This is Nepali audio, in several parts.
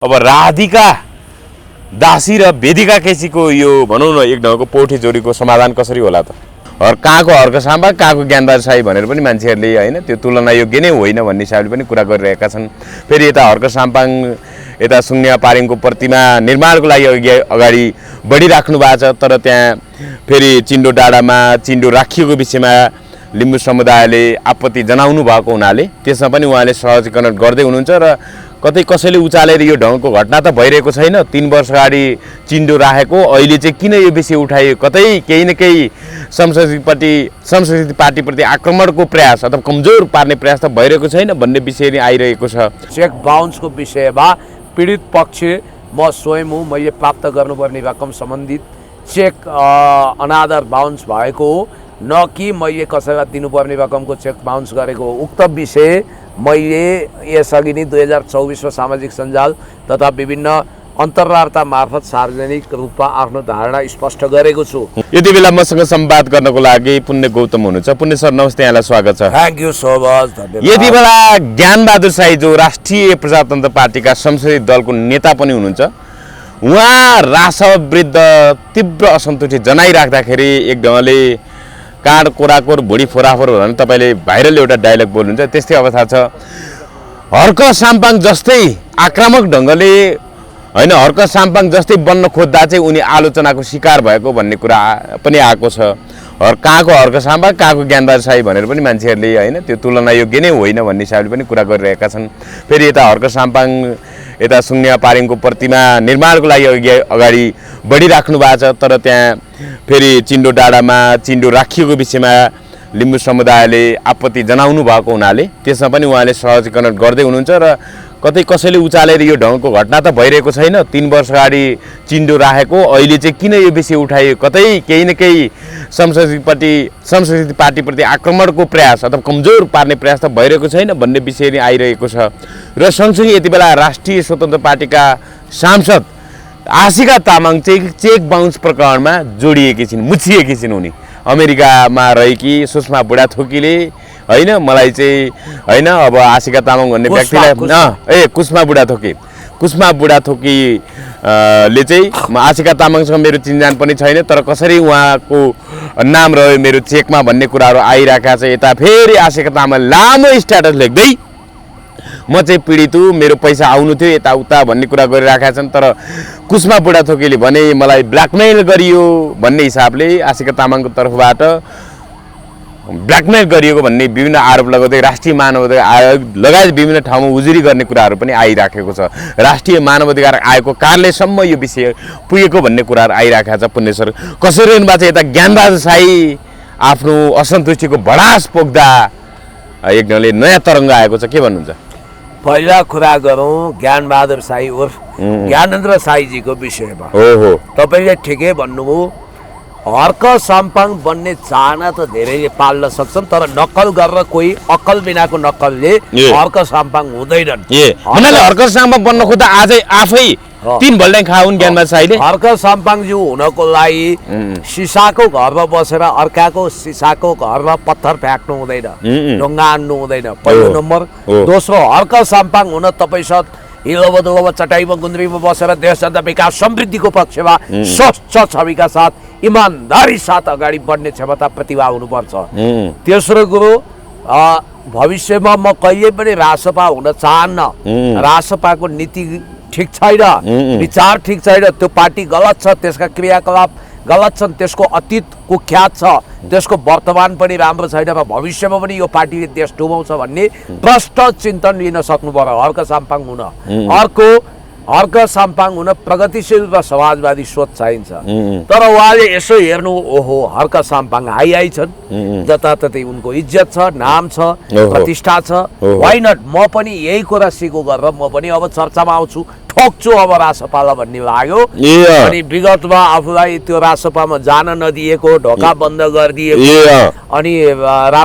अब राधिका दासी र वेदिका केसीको यो भनौँ न एक ढङ्गको पोठी जोडीको समाधान कसरी होला त? कहाँको हर्क साम्बा कहाँको ज्ञानबहादुर शाही भनेर पनि मान्छेहरूले हैन त्यो तुलना योग्य नै होइन भन्ने हिसाबले पनि कुरा गरिरहेका छन्। फेरि यता हर्क साम्पाङ यता सुन्या पारिङको प्रतिमा निर्माणको लागि अगाडि बढिराख्नु भएको छ, तर त्यहाँ फेरि चिन्डो डाँडामा चिन्डो राखिएको विषयमा लिम्बू समुदायले आपत्ति जनाउनु भएको हुनाले त्यसमा पनि उहाँले सहजीकरण गर्दै हुनुहुन्छ र कतै कसैले उचालेर यो ढङ्गको घटना त भइरहेको छैन। 3 वर्ष अगाडि चिन्डो राखेको अहिले चाहिँ किन यो विषय उठाइयो? कतै केही न केही संस्कृति पार्टीप्रति आक्रमणको प्रयास अथवा कमजोर पार्ने प्रयास त भइरहेको छैन भन्ने विषय नै आइरहेको छ। चेक बाउन्सको विषयमा पीडित पक्ष म स्वयं हुँ। मैले प्राप्त गर्नुपर्ने रकम सम्बन्धित चेक अनादर बाउन्स भएको हो, न कि मैले कसैलाई दिनुपर्ने रकमको चेक बाउन्स गरेको हो। उक्त विषय मैले यसअघि नै 2024 सामाजिक सञ्जाल तथा विभिन्न अन्तर्वार्ता मार्फत सार्वजनिक रूपमा आफ्नो धारणा स्पष्ट गरेको छु। यति बेला मसँग संवाद गर्नको लागि पुण्य गौतम हुनुहुन्छ। पुण्य सर नमस्ते, यहाँलाई स्वागत छ। थ्याङ्क यू सो मच, धन्यवाद। यति बेला ज्ञानबहादुर शाही जो राष्ट्रिय प्रजातन्त्र पार्टीका संसदीय दलको नेता पनि हुनुहुन्छ, उहाँ राजसभा विरुद्ध तीव्र असन्तुष्टि जनाइराख्दाखेरि एक ढङ्गले काँड कोराकोर भुँडी फोराफोर भनेर तपाईँले भाइरल एउटा डायलग बोल्नुहुन्छ। त्यस्तै अवस्था छ। हर्क साम्पाङ जस्तै आक्रामक ढङ्गले होइन, हर्क साम्पाङ जस्तै बन्न खोज्दा चाहिँ उनी आलोचनाको शिकार भएको भन्ने कुरा पनि आएको छ। कहाँको हर्क साम्बा कहाँको ज्ञानबहादुर शाही भनेर पनि मान्छेहरूले होइन त्यो तुलना योग्य नै होइन भन्ने हिसाबले पनि कुरा गरिरहेका छन्। फेरि यता हर्क साम्पाङ यता सुन्या पारिङको प्रतिमा निर्माणको लागि अगाडि बढिराख्नु भएको छ, तर त्यहाँ फेरि चिन्डो डाँडामा चिन्डो राखिएको विषयमा लिम्बू समुदायले आपत्ति जनाउनु भएको हुनाले त्यसमा पनि उहाँले सहजीकरण गर्दै हुनुहुन्छ र कतै कसैले उचालेर यो ढङ्गको घटना त भइरहेको छैन। 3 वर्ष अगाडि चिन्डो राखेको अहिले चाहिँ किन यो विषय उठाइयो? कतै केही न केही संस्कृति पार्टीप्रति आक्रमणको प्रयास अथवा कमजोर पार्ने प्रयास त भइरहेको छैन भन्ने विषय नै आइरहेको छ। र सँगसँगै यति बेला राष्ट्रिय स्वतन्त्र पार्टीका सांसद आशिका तामाङ चाहिँ चेक बाउन्स प्रकरणमा जोडिएकी छिन्, मुछिएकी छिन्। उनी अमेरिकामा रहेकी सुषमा बुढाथोकीले होइन, मलाई चाहिँ होइन अब आशिका तामाङ भन्ने व्यक्तिलाई कुष्मा बुढाथोकीले चाहिँ आशिका तामाङसँग मेरो चिन्जान पनि छैन, तर कसरी उहाँको नाम रह्यो मेरो चेकमा भन्ने कुराहरू आइरहेका छ। यता फेरि आशिका तामाङ लामो स्ट्याटस लेख्दै म चाहिँ पीडित हुँ, मेरो पैसा आउनु थियो यताउता भन्ने कुरा गरिरहेका छन्। तर कुष्मा बुढाथोकीले भने मलाई ब्ल्याकमेल गरियो भन्ने हिसाबले आशिका तामाङको तर्फबाट ब्ल्याकमेल गरिएको भन्ने विभिन्न आरोप लगाउँदै राष्ट्रिय मानवाधिकार आयोग लगायत विभिन्न ठाउँमा उजुरी गर्ने कुराहरू पनि आइराखेको छ। राष्ट्रिय मानवाधिकार आयोगको कार्यालयसम्म यो विषय पुगेको भन्ने कुराहरू आइराखेका छ। पुण्य सर कसरी हेर्नुभएको छ? यता ज्ञानबहादुर शाही आफ्नो असन्तुष्टिको भडास पोख्दा एक ढङ्गले नयाँ तरङ्ग आएको छ, के भन्नुहुन्छ? पहिला कुरा गरौँ ज्ञानबहादुर शाही उर्फ ज्ञानेन्द्र शाहीजीको विषयमा। तपाईँले ठिकै भन्नुभयो। हर्क साम्पाङ बन्ने चाहना त धेरैले पाल्न सक्छन्, तर नक्कल गरेर कोही अक्कल बिनाको नक्कलले हर्क साम्पाङ हुँदैनन्। हर्क साम्पाङ बन्न खोज्दा आजै आफै 3 भल्ड्याङ खाउन् ज्ञानबहादुर शाहीले। हर्क साम्पाङज्यू हुनको लागि सिसाको घरमा बसेर अर्काको सिसाको घरमा पत्थर फ्याँक्नु हुँदैन, ढुङ्गा हान्नु हुँदैन, पहिलो नम्बर। दोस्रो, हर्क साम्पाङ हुन तपाईसँग हिलोबदोलोमा चटाइमा गुन्द्रीमा बसेर देश जनता विकास समृद्धिको पक्षमा स्वच्छ छविका साथ इमान्दारी साथ अगाडि बढ्ने क्षमता प्रतिभा हुनुपर्छ। तेस्रो कुरो, भविष्यमा म कहिले पनि रासपा हुन चाहन्न। रासपाको नीति ठिक छैन, विचार ठिक छैन, त्यो पार्टी गलत छ, त्यसका क्रियाकलाप गलत छन्, त्यसको अतीत कुख्यात छ, त्यसको वर्तमान पनि राम्रो छैन र भविष्यमा पनि यो पार्टीले देश डुबाउँछ भन्ने प्रष्ट चिन्तन लिन सक्नु पर्यो हर्क साम्पाङ हुन। अर्को, हर्क साम्पाङ हुन प्रगतिशील र समाजवादी सोच चाहिन्छ। तर उहाँले यसो हेर्नु, ओहो हर्क साम्पाङ हाई छन्, जताततै उनको इज्जत छ, नाम छ, प्रतिष्ठा छ, वाइ नट म पनि यही कुरा सिको गरेर म पनि अब चर्चामा आउँछु, ठोक्छु अब रासपाला भन्ने लाग्यो। अनि विगतमा आफूलाई त्यो रासपामा जान नदिएको, ढोका बन्द गरिदिएको, अनि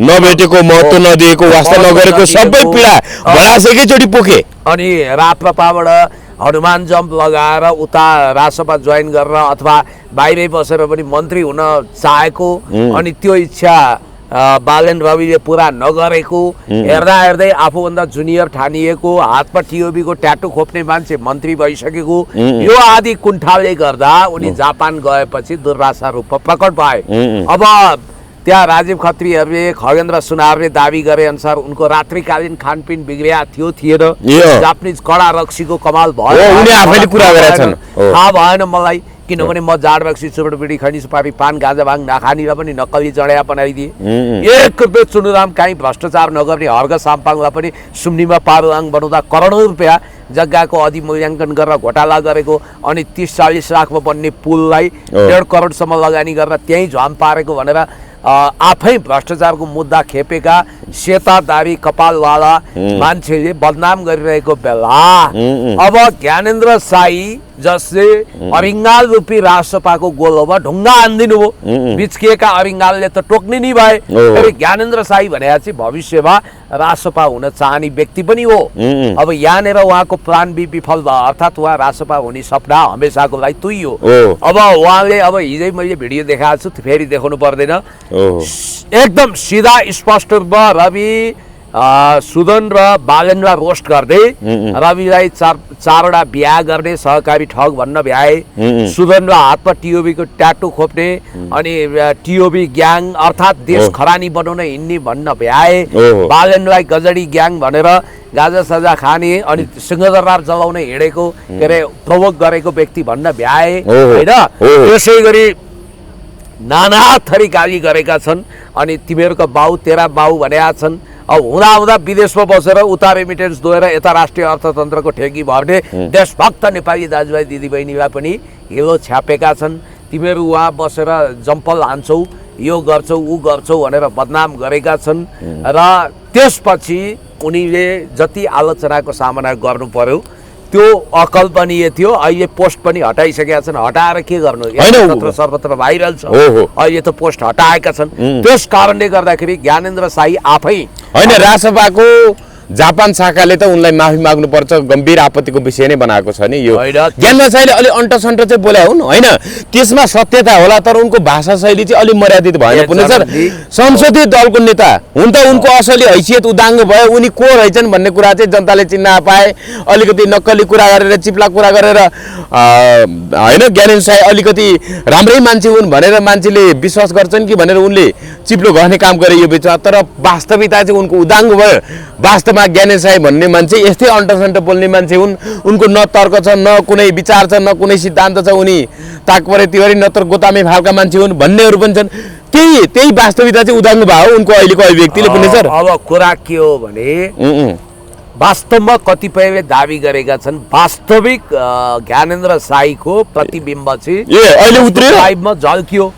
नभेटेको, महत्त्व नदिएको, वास्ता नगरेको सबै पीडा भडासेकैचोटि पुगे। अनि राप्रपाबाट हनुमान जम्प लगाएर उता रासपा जोइन गरेर अथवा बाहिरै बसेर पनि मन्त्री हुन चाहेको, अनि त्यो इच्छा बालेन रविले पुरा नगरेको, हेर्दा हेर्दै आफूभन्दा जुनियर ठानिएको, हातमा टिओबीको ट्याटु खोप्ने मान्छे मन्त्री भइसकेको, यो आदि कुण्ठाले गर्दा उनी जापान गएपछि दुर्वासा रूपमा प्रकट भए। अब त्यहाँ राजीव खत्रीहरूले, खगेन्द्र सुनारले दाबी गरे अनुसार उनको रात्रिकालीन खानपिन बिग्रिया थियो थिएन, जापानिज कडा रक्सीको कमाल भयो थाहा भएन मलाई, किनभने म जाड रक्सी चुरोट बिडी खैनी सुपारी पान गाजा भाङ नखानी र पनि नक्कली जडेया बनाइदिए। 1 रुपियाँ चुनुराम काहीँ भ्रष्टाचार नगर्ने हर्ग साम्पाङलाई पनि सुम्नीमा पारुवाङ बनाउँदा करोडौँ रुपियाँ जग्गाको अधिमूल्याङ्कन गरेर घोटाला गरेको, अनि 30-40 लाखमा बन्ने पुललाई 1.5 करोडसम्म लगानी गरेर त्यहीँ झ्वाम पारेको भनेर आफै भ्रष्टाचारको मुद्दा खेपेका सेतादारी कपालवाला मान्छेले बदनाम गरिरहेको बेला अब ज्ञानेन्द्र साई जसले अरिङ्गाल रूपी राष्ट्रपाको गोलोमा ढुङ्गा हान्दिनु हो, बिचकिएका अरिङ्गालले त टोक्ने नि भए। फेरि ज्ञानेन्द्र साई भने चाहिँ भविष्यमा राष्ट्रपा हुन चाहने व्यक्ति पनि हो। अब यहाँनिर उहाँको प्लान बी विफल भयो, अर्थात् उहाँ राष्ट्रपा हुने सपना हमेसाको लागि तुइयो। अब उहाँले अब हिजै मैले भिडियो देखाएको छु, फेरि देखाउनु पर्दैन, एकदम सिधा स्पष्ट रूपमा रवि सुदन र बालेनलाई रोस्ट गर्दै रविलाई चारवटा बिहा गर्ने सहकारी ठग भन्न भ्याए, सुदनलाई हातमा टिओबीको ट्याटु खोप्ने अनि टिओबी ग्याङ अर्थात् देश खरानी बनाउन हिँड्ने भन्न भ्याए, बालेनलाई गजडी ग्याङ भनेर गाजा सजा खाने अनि सिंहदरबार जलाउन हिँडेको के अरे प्रवोक गरेको व्यक्ति भन्न भ्याए होइन। त्यसै गरी नाना थरी गाली गरेका छन्, अनि तिमीहरूको बाउ तेरा बाउ भनेका छन्। अब हुँदा हुँदा विदेशमा बसेर उता रेमिटेन्स दोहोर यता राष्ट्रिय अर्थतन्त्रको ठेकी भर्ने देशभक्त नेपाली दाजुभाइ दिदीबहिनीलाई पनि हिलो छ्यापेका छन्। तिमीहरू उहाँ बसेर जम्पल हान्छौ, यो गर्छौ ऊ गर्छौ भनेर बदनाम गरेका छन्। र त्यसपछि उनीले जति आलोचनाको सामना गर्नु पर्यो त्यो अकल्पनीय थियो। अहिले पोस्ट पनि हटाइसकेका छन्, हटाएर के गर्नु, यत्र सर्वत्र भाइरल छ, अहिले त पोस्ट हटाएका छन्। त्यस कारणले गर्दाखेरि ज्ञानेन्द्र साई आफै होइन, राष्ट्रपाको जापान शाखाले त उनलाई माफी माग्नुपर्छ, गम्भीर आपत्तिको विषय नै बनाएको छ नि यो। ज्ञानेन्द्र साईले अलि अन्टसन्ट चाहिँ बोल्या हुन् होइन, त्यसमा सत्यता होला, तर उनको भाषा शैली चाहिँ अलि मर्यादित भएन पुनः सर। संसदीय दलको नेता हुन त उनको असली हैसियत उदाङ्ग भयो, उनी को रहेछन् भन्ने कुरा चाहिँ जनताले चिन्न पाए। अलिकति नक्कली कुरा गरेर चिप्ला कुरा गरेर होइन, ज्ञानेन्द्र साई अलिकति राम्रै मान्छे हुन् भनेर मान्छेले विश्वास गर्छन् कि भनेर उनले चिप्लो गर्ने काम गरे यो बिचमा, तर वास्तविकता चाहिँ उनको उदाङ्ग भयो। वास्तवमा ज्ञानेन्द्र साई भन्ने मान्छे यस्तै अन्टसन्ट बोल्ने मान्छे हुन्, उनको न तर्क छ न कुनै विचार छ न कुनै सिद्धान्त छ, उनी ताकपरे तिहारी नत्र गोतामे फाल्का मान्छे हुन् भन्नेहरू पनि छन्। त्यही वास्तविकता चाहिँ उदाङ्ग भयो उनको अहिलेको अभिव्यक्तिले पनि सर। अब कुरा के हो भने वास्तवमा कतिपयले दाबी गरेका छन् वास्तविक ज्ञानेन्द्र साईको प्रतिबिम्ब चाहिँ लाइभमा झल्कियो।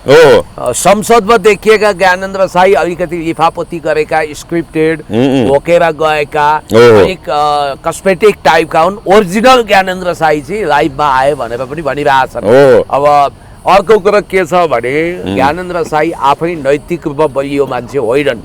संसदमा देखिएका ज्ञानेन्द्र साई अलिकति लिफापोती गरेका, स्क्रिप्टेड भोकेर गएका, अलिक कस्मेटिक टाइपका हुन्। ओरिजिनल ज्ञानेन्द्र साई चाहिँ लाइभमा आयो भनेर पनि भनिरहेछन्। अब अर्को कुरा के छ भने ज्ञानेन्द्र साई आफै नैतिक रूपमा बलियो मान्छे होइनन्,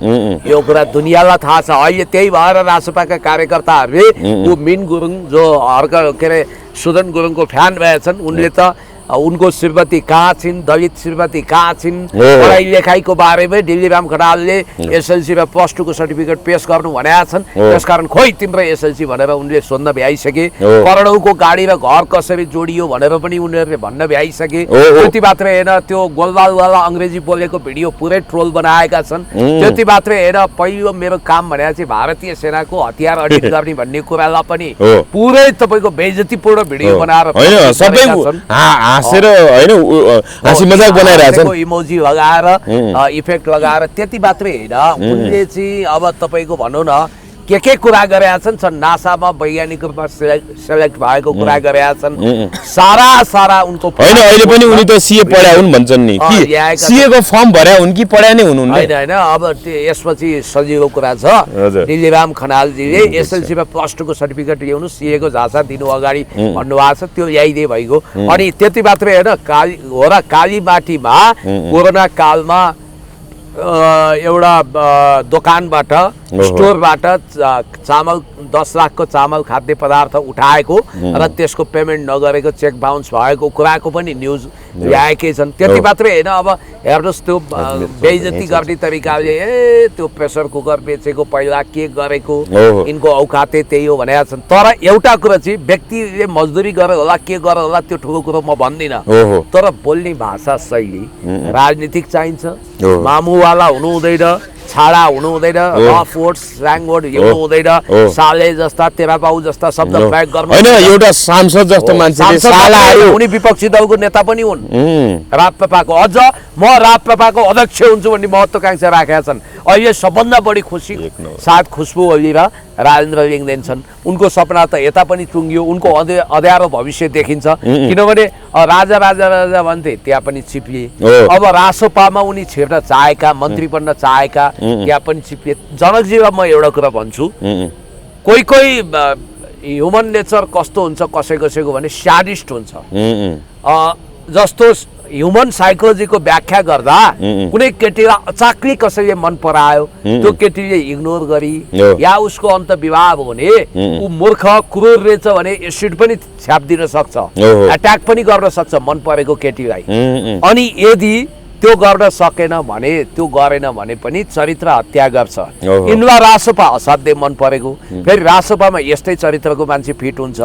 यो कुरा दुनियाँलाई थाहा छ। अहिले त्यही भएर राष्ट्रपाका कार्यकर्ताहरूले ऊ मिन गुरुङ जो हर्क के अरे सुदन गुरुङको फ्यान भएछन्, उनले त उनको श्रीमती कहाँ छिन्, दलित श्रीमती कहाँ छिन्, पढाइ लेखाइको बारेमै दिल्लीराम खनालले एसएलसी र +2 को सर्टिफिकेट पेश गर्नु भनेका छन्। त्यसकारण खोइ तिम्रो एसएलसी भनेर उनले सोध्न भ्याइसके। करोडौँको गाडी र घर कसरी जोडियो भनेर पनि उनीहरूले भन्न भ्याइसके। त्यति मात्रै होइन, त्यो गोलबालवाला अङ्ग्रेजी बोलेको भिडियो पुरै ट्रोल बनाएका छन्। त्यति मात्रै होइन, पहिलो मेरो काम भनेको चाहिँ भारतीय सेनाको हतियार अडिट गर्ने भन्ने कुरालाई पनि पुरै तपाईँको बेइज्जतीपूर्ण भिडियो बनाएर हाँसेर होइन हाँसी मजाक बनाइरहेछन्, इमोजी लगाएर इफेक्ट लगाएर। त्यति मात्रै होइन, उनले चाहिँ अब तपाईँको भनौँ न के कुरा गरेका छन्। नासामा वैज्ञानिक रूपमा सेलेक्ट भएको कुरा गरेका छन्। सारा उनको होइन, अहिले पनि उनी त सीए पढ्या हुन् भन्छन् नि, कि सीए को फर्म भर्या हुन् कि पढ्या नै हुन्? होइन, अब यसपछि सजिलो कुरा छ। दिल्लीराम खनालजीले एसएलसी मा +2 को सर्टिफिकेट ल्याउनु, सीए को झासा दिनु अगाडि भन्नुभएको छ, त्यो ल्याइदिए भइगयो। अनि त्यति मात्रै होइन, कालीमाटीमा कोरोना कालमा एउटा दोकानबाट स्टोरबाट चामल 10 लाखको चामल खाद्य पदार्थ उठाएको र त्यसको पेमेन्ट नगरेको चेक बााउन्स भएको कुराको पनि न्युज ल्याएकै छन्। त्यति मात्रै होइन, अब हेर्नुहोस् त्यो बेइज्जती गर्ने तरिकाले त्यो प्रेसर कुकर बेचेको पहिला के गरेको यिनको औकाते त्यही हो भनेका छन्। तर एउटा कुरा चाहिँ व्यक्तिले मजदुरी गरेर होला के गरेर होला त्यो ठुलो कुरो म भन्दिनँ, तर बोल्ने भाषा शैली राजनीतिक चाहिन्छ। मामुवाला हुनु हुँदैन, छाडा हुनु हुँदैन, रफ वर्ड स्ल्याङ वर्ड हिँड्नु हुँदैन, साले जस्ता तेरा बाउ जस्ता शब्द प्रयोग गर्नु हैन। एउटा सांसद जस्तो मान्छेले सालाहरू, उनी विपक्षी दलको नेता पनि हुन् राप्रपाको। अझ म राप्रपाको अध्यक्ष हुन्छु भन्ने महत्त्वाकांक्षा राखेका छन्। अहिले सबभन्दा बढी खुसी साथ खुशबु ओली र राजेन्द्र लिङ्गदेन छन्। उनको सपना त यता पनि टुङ्गियो, उनको अँध्यारो भविष्य देखिन्छ। किनभने राजा राजा राजा भन्थे, त्यहाँ पनि चिप्लिए। अब रासोपामा उनी छिर्न चाहेका, मन्त्री बन्न चाहेका, त्यहाँ पनि चिप्लिए। जनकजीलाई म एउटा कुरा भन्छु, कोही कोही ह्युमन नेचर कस्तो हुन्छ कसै कसैको भने स्याडिस्ट हुन्छ। जस्तो ह्युमन साइकोलोजीको व्याख्या गर्दा कुनै केटीलाई अचाक्लै कसैले मन परायो, त्यो केटीले इग्नोर गरी या उसको अन्तर्विवाह हुने, ऊ मूर्ख क्रूर रहेछ भने एसिड पनि छ्यापिदिन सक्छ, एट्याक पनि गर्न सक्छ मन परेको केटीलाई। अनि यदि त्यो गर्न सकेन भने, त्यो गरेन भने पनि चरित्र हत्या गर्छ। यिनलाई रासोपा असाध्यै मन परेको, फेरि रासोपामा यस्तै चरित्रको मान्छे फिट हुन्छ,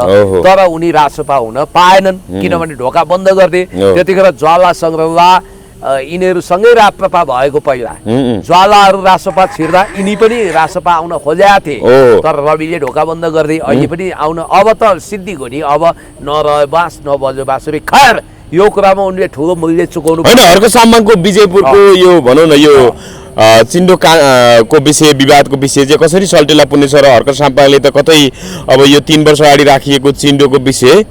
तर उनी रासोपा हुन पाएनन् किनभने ढोका बन्द गर्थे। त्यतिखेर ज्वाला सङ्ग्रहला यिनीहरूसँगै राप्रपा भएको पहिला, ज्वालाहरू रासोपा छिर्दा यिनी पनि रासोपा आउन खोजेका थिए, तर रविले ढोका बन्द गर्दै अहिले पनि आउन। अब त सिद्धिको नि, अब नरह्यो बाँस नबज्यो बाँसुरी। खैर यो कुरामा उनले ठुलो मूल्य चुकाउनु होइन। अर्को सामानको विजयपुरको यो भनौँ न, यो चिन्डो को विषय, विवादको विषय चाहिँ कसरी सल्टेला पुग्नेछ र हर्क साम्पाङले त कतै अब यो 3 वर्ष अगाडि राखिएको चिन्डोको विषय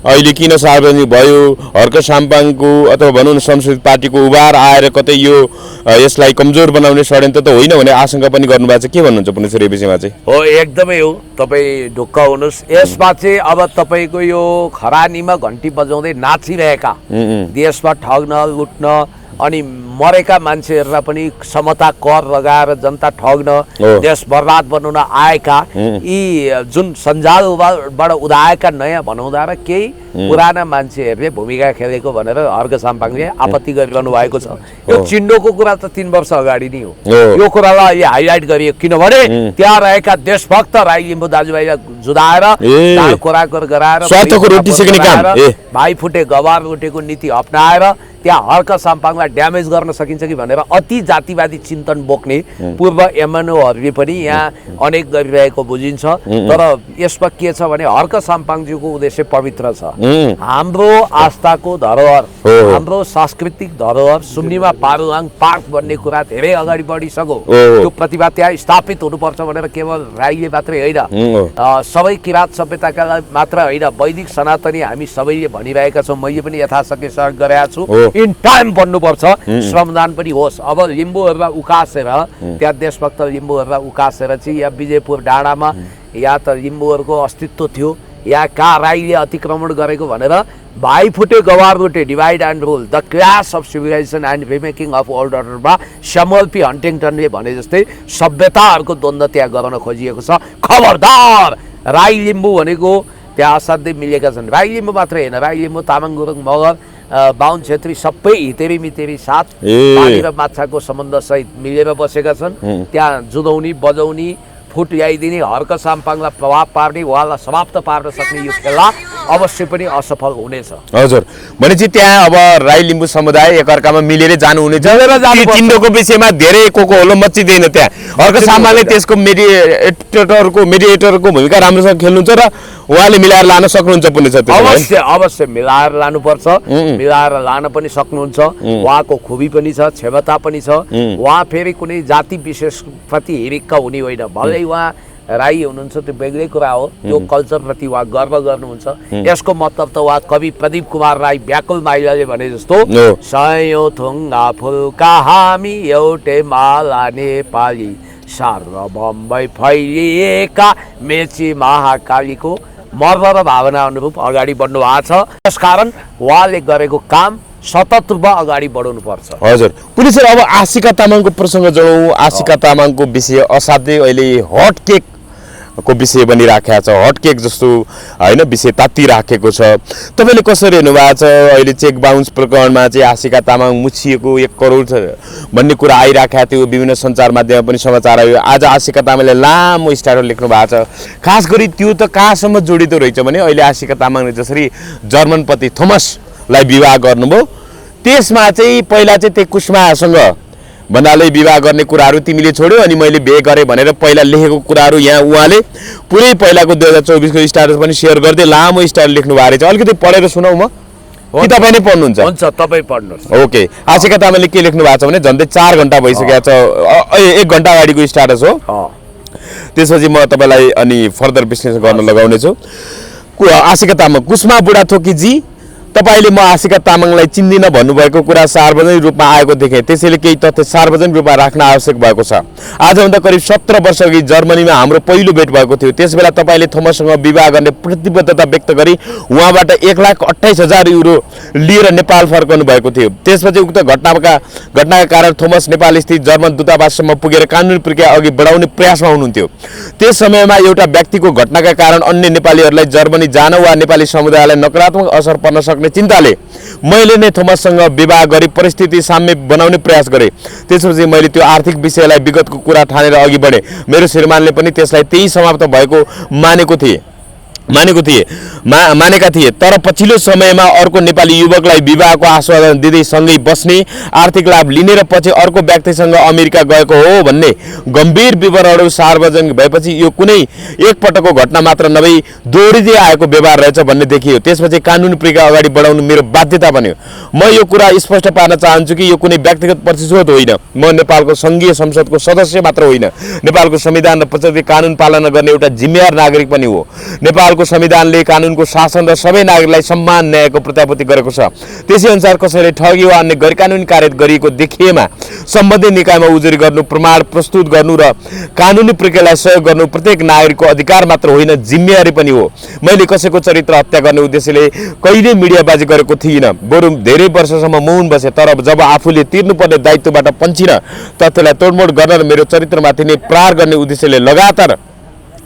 अहिले किन सार्वजनिक भयो? हर्क साम्पाङको अथवा भनौँ न संशोधित पार्टीको उभार आएर कतै यो यसलाई कमजोर बनाउने षड्यन्त्र त होइन भन्ने आशंका पनि गर्नुभएको छ। के भन्नुहुन्छ पुनेश्वर यो विषयमा चाहिँ? हो, एकदमै हो, तपाईँ ढुक्क हुनुहोस्। यसमा चाहिँ अब तपाईँको यो खरानीमा घन्टी बजाउँदै नाचिरहेका, देशमा ठग्न लुट्न अनि मरेका मान्छेहरूलाई पनि समता कर लगाएर जनता ठग्न, देश बर्बाद बनाउन आएका यी जुन सञ्जालबाट उदाएका नयाँ भनाउँदा र केही पुराना मान्छेहरूले भूमिका खेलेको भनेर हर्क साम्पाङले आपत्ति गरिरहनु भएको छ। यो चिन्डोको कुरा त 3 वर्ष अगाडि नै हो। यो कुरालाई अहिले हाइलाइट गरियो किनभने त्यहाँ रहेका देशभक्त राई लिम्बू दाजुभाइलाई जुदाएर, कोराकोर गराएर, भाइ फुटे गवार लुटेको नीति अपनाएर त्यहाँ हर्क साम्पाङलाई ड्यामेज गर्न सकिन्छ कि भनेर अति जातिवादी चिन्तन बोक्ने पूर्व एमएनओहरूले पनि यहाँ अनेक गरिरहेको बुझिन्छ। तर यसमा के छ भने हर्क साम्पाङज्यूको उद्देश्य पवित्र छ। हाम्रो आस्थाको धरोहर, हाम्रो सांस्कृतिक धरोहर सुम्निमा पारुहाङ पार्क भन्ने कुरा धेरै अगाडि बढिसक्यो। त्यो प्रतिभा त्यहाँ स्थापित हुनुपर्छ भनेर केवल राईले मात्रै होइन, सबै किराँत सभ्यताका मात्र होइन, वैदिक सनातनी हामी सबैले भनिरहेका छौँ। मैले पनि यथाशक्य सहयोग गरेका छु। इन टाइम बन्नुपर्छ, श्रमदान पनि होस्। अब लिम्बूहरूलाई उकासेर, त्यहाँ देशभक्त लिम्बूहरूलाई उकासेर चाहिँ यहाँ विजयपुर डाँडामा या त लिम्बूहरूको अस्तित्व थियो या कहाँ राईले अतिक्रमण गरेको भनेर भाइ फुटे गवार लुटे, divide and rule, the clash of civilization and remaking of old अर्डरमा स्यामुअल पी हन्टिङटनले भने जस्तै सभ्यताहरूको द्वन्द्व त्यहाँ गर्न खोजिएको छ। खबरदार, राई लिम्बू भनेको त्यहाँ असाध्यै मिलेका छन्। राई लिम्बू मात्रै होइन, राई लिम्बू, तामाङ, गुरुङ, मगर, बाहुन छेत्री सबै हितेरी मितेरी साथ पानी र माछाको सम्बन्ध सहित मिलेर बसेका छन्। त्यहाँ जुदाउने बजाउने फुट ल्याइदिने, हर्क साम्पाङलाई प्रभाव पार्ने, उहाँलाई समाप्त पार्न सक्ने यो खेला अवश्य पनि असफल हुनेछ। हजुर, भनेपछि त्यहाँ अब राई लिम्बू समुदाय एकअर्कामा मिलेरै जानुहुनेछ। चिन्डोको विषयमा धेरै कोकोहोलो मच्चिँदैन। त्यहाँ हर्क साम्पाङले त्यसको मेडिएटरको भूमिका राम्रोसँग खेल्नुहुन्छ र उहाँले मिलाएर लान सक्नुहुन्छ पुनेश्वर? अवश्य अवश्य मिलाएर लानुपर्छ, मिलाएर लान पनि सक्नुहुन्छ। उहाँको खुबी पनि छ, क्षमता पनि छ। उहाँ फेरि कुनै जाति विशेषप्रति हिरिक्क हुने होइन। भलै उहाँ राई हुनुहुन्छ त्यो बेग्लै कुरा हो, त्यो कल्चरप्रति उहाँ गर्व गर्नुहुन्छ। यसको मतलब त उहाँ कवि प्रदीप कुमार राई व्याकुल माइलाले भने जस्तो, सयौं थुङ्गा फुलका हामी एउटै माला नेपाली, सार्वभौमै फैलिएका मेची महाकालीको मर्म र भावना अनुरूप अगाडि बढ्नु भएको छ। त्यसकारण उहाँले गरेको काम सतत रूपमा अगाडि बढाउनुपर्छ। हजुर पुलिस सर, अब आशिका तामाङको प्रसङ्ग जाउँ। आशिका तामाङको विषय असाध्यै अहिले हट केक को विषय बनिराखेको छ, हट केक जस्तो होइन विषय तातिराखेको छ। तपाईँले कसरी हेर्नुभएको छ? अहिले चेक बााउन्स प्रकरणमा चाहिँ आशिका तामाङ मुछिएको 1 करोड भन्ने कुरा आइराखेको थियो, विभिन्न सञ्चार माध्यममा पनि समाचार आयो। आज आशिका तामाङले लामो स्ट्याटस लेख्नु भएको छ। खास गरी त्यो त कहाँसम्म जोडिँदो रहेछ भने अहिले आशिका तामाङले जसरी जर्मनपति थोमसलाई विवाह गर्नुभयो, त्यसमा चाहिँ पहिला चाहिँ त्यो कुसुमासँग भन्नाले विवाह गर्ने कुराहरू तिमीले छोड्यो अनि मैले बिहे गरेँ भनेर पहिला लेखेको कुराहरू यहाँ उहाँले पुरै पहिलाको 2024 को स्ट्याटस पनि सेयर गर्दै लामो स्ट्याटस लेख्नु भएको रहेछ। अलिकति पढेर सुनाऊ म, कि तपाईँ नै पढ्नुहुन्छ? हुन्छ, तपाईँ पढ्नुहोस्। ओके, आशिका तामाङले के लेख्नु भएको छ भने झन्डै 4 घण्टा भइसकेको छ, 1 घण्टा अगाडिको स्ट्याटस हो। त्यसपछि म तपाईँलाई अनि फर्दर विश्लेषण गर्न लगाउनेछु। आशिका तामाङ, कुसुमा बुढाथोकीजी, तपाईले म आशिका तामाङलाई चिन्दिन भन्नुभएको कुरा सार्वजनिक रूपमा आएको देखेँ, त्यसैले केही तथ्य सार्वजनिक रूपमा राख्न आवश्यक भएको छ। आजभन्दा करिब 17 वर्ष अघि जर्मनीमा हाम्रो पहिलो भेट भएको थियो। त्यसबेला तपाईँले थोमससँग विवाह गर्ने प्रतिबद्धता व्यक्त गरी उहाँबाट 1,28,000 युरो लिएर नेपाल फर्कनु भएको थियो। त्यसपछि उक्त घटनाका कारण थोमस नेपाल स्थित जर्मन दूतावाससम्म पुगेर कानुनी प्रक्रिया अघि बढाउने प्रयासमा हुनुहुन्थ्यो। त्यस समयमा एउटा व्यक्तिको घटनाका कारण अन्य नेपालीहरूलाई जर्मनी जान वा नेपाली समुदायलाई नकारात्मक असर पर्न सक्ने चिन्ताले मैले नै थोमससँग विवाह गरी परिस्थिति साम्य बनाउने प्रयास गरेँ। त्यसपछि मैले त्यो आर्थिक विषयलाई विगतको कुरा ठानेर अघि बढेँ। मेरो श्रीमानले पनि त्यसलाई त्यही समाप्त भएको मानेका थिए। तर पछिल्लो समयमा अर्को नेपाली युवकलाई विवाहको आश्वासन दिँदै सँगै बस्ने, आर्थिक लाभ लिने र पछि अर्को व्यक्तिसँग अमेरिका गएको हो भन्ने गम्भीर विवरणहरू सार्वजनिक भएपछि यो कुनै एकपटकको घटना मात्र नभई दोहोरिँदै आएको व्यवहार रहेछ भन्ने देखियो। त्यसपछि कानुनी प्रक्रिया अगाडि बढाउनु मेरो बाध्यता बन्यो। म यो कुरा स्पष्ट पार्न चाहन्छु कि यो कुनै व्यक्तिगत प्रतिशोध होइन। म नेपालको सङ्घीय संसदको सदस्य मात्र होइन, नेपालको संविधान र प्रचलित कानुन पालना गर्ने एउटा जिम्मेवार नागरिक पनि हो। नेपालको संविधानले कानुनको शासन र सबै नागरिकलाई सम्मान न्यायको प्रत्याभूति गरेको छ। त्यसै अनुसार कसैले ठगी वा अन्य गैरकानुनी कार्य गरिएको देखिएमा सम्बन्धित निकायमा उजुरी गर्नु, प्रमाण प्रस्तुत गर्नु र कानुनी प्रक्रियालाई सहयोग गर्नु प्रत्येक नागरिकको अधिकार मात्र होइन, जिम्मेवारी पनि हो। मैले कसैको चरित्र हत्या गर्ने उद्देश्यले कहिल्यै मिडियाबाजी गरेको थिइनँ, बरु धेरै वर्षसम्म मौन बसे। तर जब आफूले तिर्नुपर्ने दायित्वबाट पन्छिन, तथ्यलाई तोडमोड गर्न र मेरो चरित्रमाथि नै प्रहार गर्ने उद्देश्यले लगातार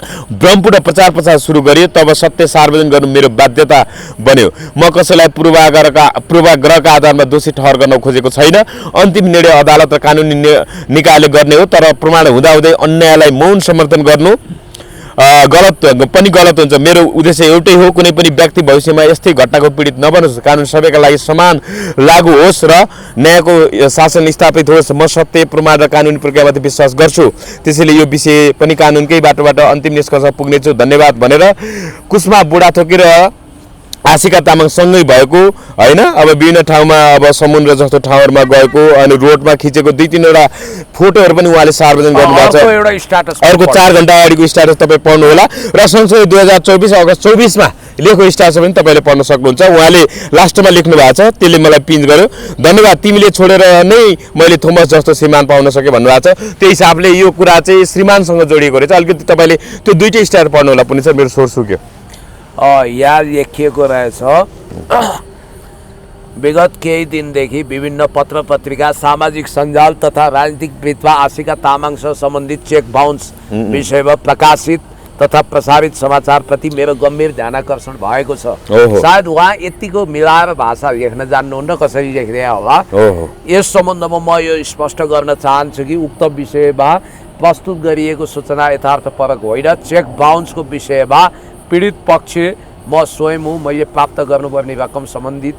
ब्रह्मपुर प्रचार सुरु गरियो, तब सत्य सार्वजनिक गर्नु मेरो बाध्यता बन्यो। म कसैलाई पूर्वाग्रहका आधारमा दोषी ठहर गर्न खोजेको छैन। अन्तिम निर्णय अदालत र कानुनी निकायले गर्ने हो। तर प्रमाण हुँदाहुँदै अन्यायलाई मौन समर्थन गर्नु गलत हुन्छ। मेरो उद्देश्य एउटै हो, कुनै पनि व्यक्ति भविष्यमा यस्तै घटनाको पीडित नबनोस्, कानुन सबैका लागि समान लागू होस् र न्यायको शासन स्थापित होस्। म सत्य, प्रमाण र कानुनी प्रक्रियामाथि विश्वास गर्छु। त्यसैले यो विषय पनि कानुनकै बाटोबाट अन्तिम निष्कर्ष पुग्नेछु। धन्यवाद भनेर कुसुमा बुढाथोकी र आशिका तामाङ सँगै भएको होइन, अब विभिन्न ठाउँमा अब समुद्र जस्तो ठाउँहरूमा गएको अनि रोडमा खिचेको 2-3वटा फोटोहरू पनि उहाँले सार्वजनिक गर्नुभएको छ। अर्को 4 घण्टा अगाडिको स्ट्याटस तपाईँ पढ्नु होला र सँगसँगै 2024 अगस्त 24 मा लेखेको स्ट्याटस पनि तपाईँले पढ्न सक्नुहुन्छ। उहाँले लास्टमा लेख्नु भएको छ, त्यसले मलाई पिन्च गर्यो। धन्यवाद, तिमीले छोडेर नै मैले थोमस जस्तो श्रीमान पाउन सकेँ भन्नुभएको छ। त्यही हिसाबले यो कुरा चाहिँ श्रीमानसँग जोडिएको रहेछ। अलिकति तपाईँले त्यो 2टै स्ट्याटस पढ्नु होला पनि। सर मेरो सोर्स सुक्यो। यहाँ लेखिएको रहेछ, विगत केही दिनदेखि विभिन्न पत्र पत्रिका, सामाजिक सञ्जाल तथा राजनीतिक वृत्तमा आशिका तामाङसँग सम्बन्धित चेक बाउन्स विषयमा प्रकाशित तथा प्रसारित समाचारप्रति मेरो गम्भीर ध्यानाकर्षण भएको छ। सायद उहाँ यतिको मिलाएर भाषा लेख्न जान्नुहुन्न, कसरी लेख्ने होला। यस सम्बन्धमा म यो स्पष्ट गर्न चाहन्छु कि उक्त विषयमा प्रस्तुत गरिएको सूचना यथार्थपरक होइन। चेक बाउन्सको विषयमा पीडित पक्ष म स्वयं हुँ। मैले प्राप्त गर्नुपर्ने रकम सम्बन्धित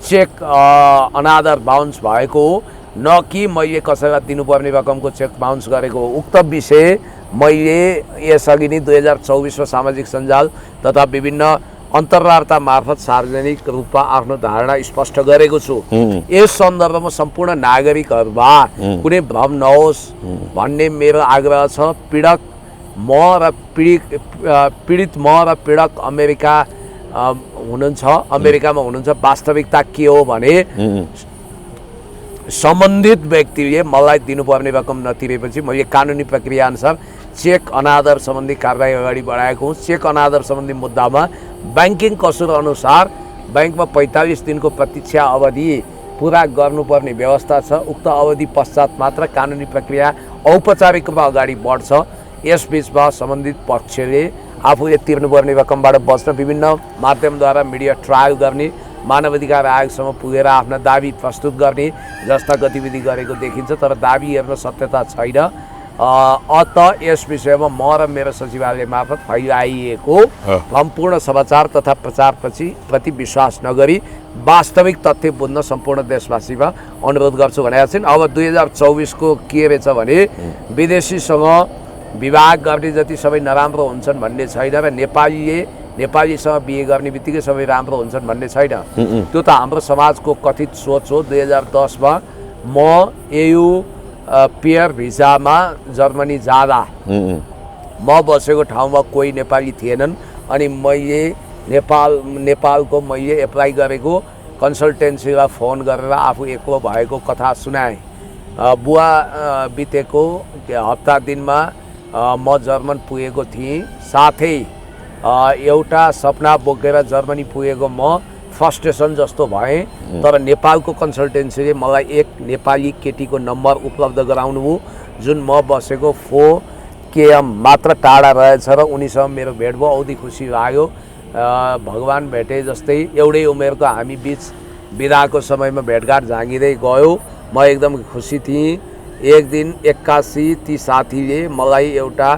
चेक अनादर बाउन्स भएको हो, न कि मैले कसैलाई दिनुपर्ने रकमको चेक बाउन्स गरेको हो। उक्त विषय मैले यसअघि नै 2024 मा सामाजिक सञ्जाल तथा विभिन्न अन्तर्वार्ता मार्फत सार्वजनिक रूपमा आफ्नो धारणा स्पष्ट गरेको छु। यस सन्दर्भमा सम्पूर्ण नागरिकहरूमा कुनै भ्रम नहोस् भन्ने मेरो आग्रह छ। पीडित म र पीडक अमेरिकामा हुनुहुन्छ। वास्तविकता के हो भने सम्बन्धित व्यक्तिले मलाई दिनुपर्ने रकम नतिरेपछि मैले कानुनी प्रक्रिया अनुसार चेक अनादर सम्बन्धी कारबाही अगाडि बढाएको हुँ। चेक अनादर सम्बन्धी मुद्दामा ब्याङ्किङ कसुर अनुसार ब्याङ्कमा 45 दिनको प्रतीक्षा अवधि पुरा गर्नुपर्ने व्यवस्था छ। उक्त अवधि पश्चात मात्र कानुनी प्रक्रिया औपचारिक रूपमा अगाडि बढ्छ। यस बीचमा सम्बन्धित पक्षले आफूले तिर्नुपर्ने रकमबाट बच्न विभिन्न माध्यमद्वारा मिडिया ट्रायल गर्ने, मानवाधिकार आयोगसम्म पुगेर आफ्ना दाबी प्रस्तुत गर्ने जस्ता गतिविधि गरेको देखिन्छ। तर दाबीहरूमा सत्यता छैन। अत यस विषयमा म र मेरो सचिवालय मार्फत फैलाइएको सम्पूर्ण समाचार तथा प्रचारप्रति विश्वास नगरी वास्तविक तथ्य बुझ्न सम्पूर्ण देशवासीमा अनुरोध गर्छु भनेका छिन्। अब 2024 को के रहेछ भने विदेशीसँग विवाह गर्ने जति सबै नराम्रो हुन्छन् भन्ने छैन र नेपालीसँग बिहे गर्ने बित्तिकै सबै राम्रो हुन्छन् भन्ने छैन। त्यो त हाम्रो समाजको कथित सोच हो। 2010 मा म एयु पेयर भिजामा जर्मनी जाँदा म बसेको ठाउँमा कोही नेपाली थिएनन् अनि मैले नेपालको मैले एप्लाई गरेको कन्सल्टेन्सीलाई फोन गरेर आफू एक्लो भएको कथा सुनाएँ। बुवा बितेको हप्ता दिनमा म जर्मन पुगेको थिएँ। साथै एउटा सपना बोकेर जर्मनी पुगेको म फ्रस्ट्रेसन जस्तो भएँ। तर नेपालको कन्सल्टेन्सीले मलाई एक नेपाली केटीको नम्बर उपलब्ध गराउनुभयो जुन म बसेको 4 km मात्र टाढा रहेछ र उनीसँग मेरो भेट भयो। औधी खुसी लाग्यो। भगवान भेटे जस्तै एउटै उमेरको हामी बिच बिदाको समयमा भेटघाट झाँगिँदै गयो। म एकदम खुसी थिएँ। एक दिन 81 ती साथीले मलाई एउटा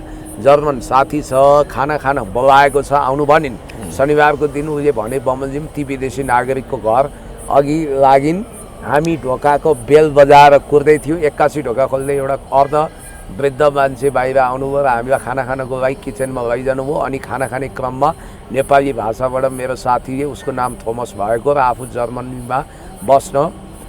जर्मन साथी छ खाना खान बोलाएको छ आउनु भनिन्। शनिबारको दिन उसले भने बमोजिम ती विदेशी नागरिकको घर अघि लागिन्। हामी ढोकाको बेल बजाएर कुर्दै थियौँ। 81 ढोका खोल्दै एउटा अर्ध वृद्ध मान्छे बाहिर आउनुभयो र हामीलाई खाना खानको लागि किचनमा लैजानुभयो। अनि खाना खाने क्रममा नेपाली भाषाबाट मेरो साथीले, उसको नाम थोमस भएको र आफू जर्मनीमा बस्न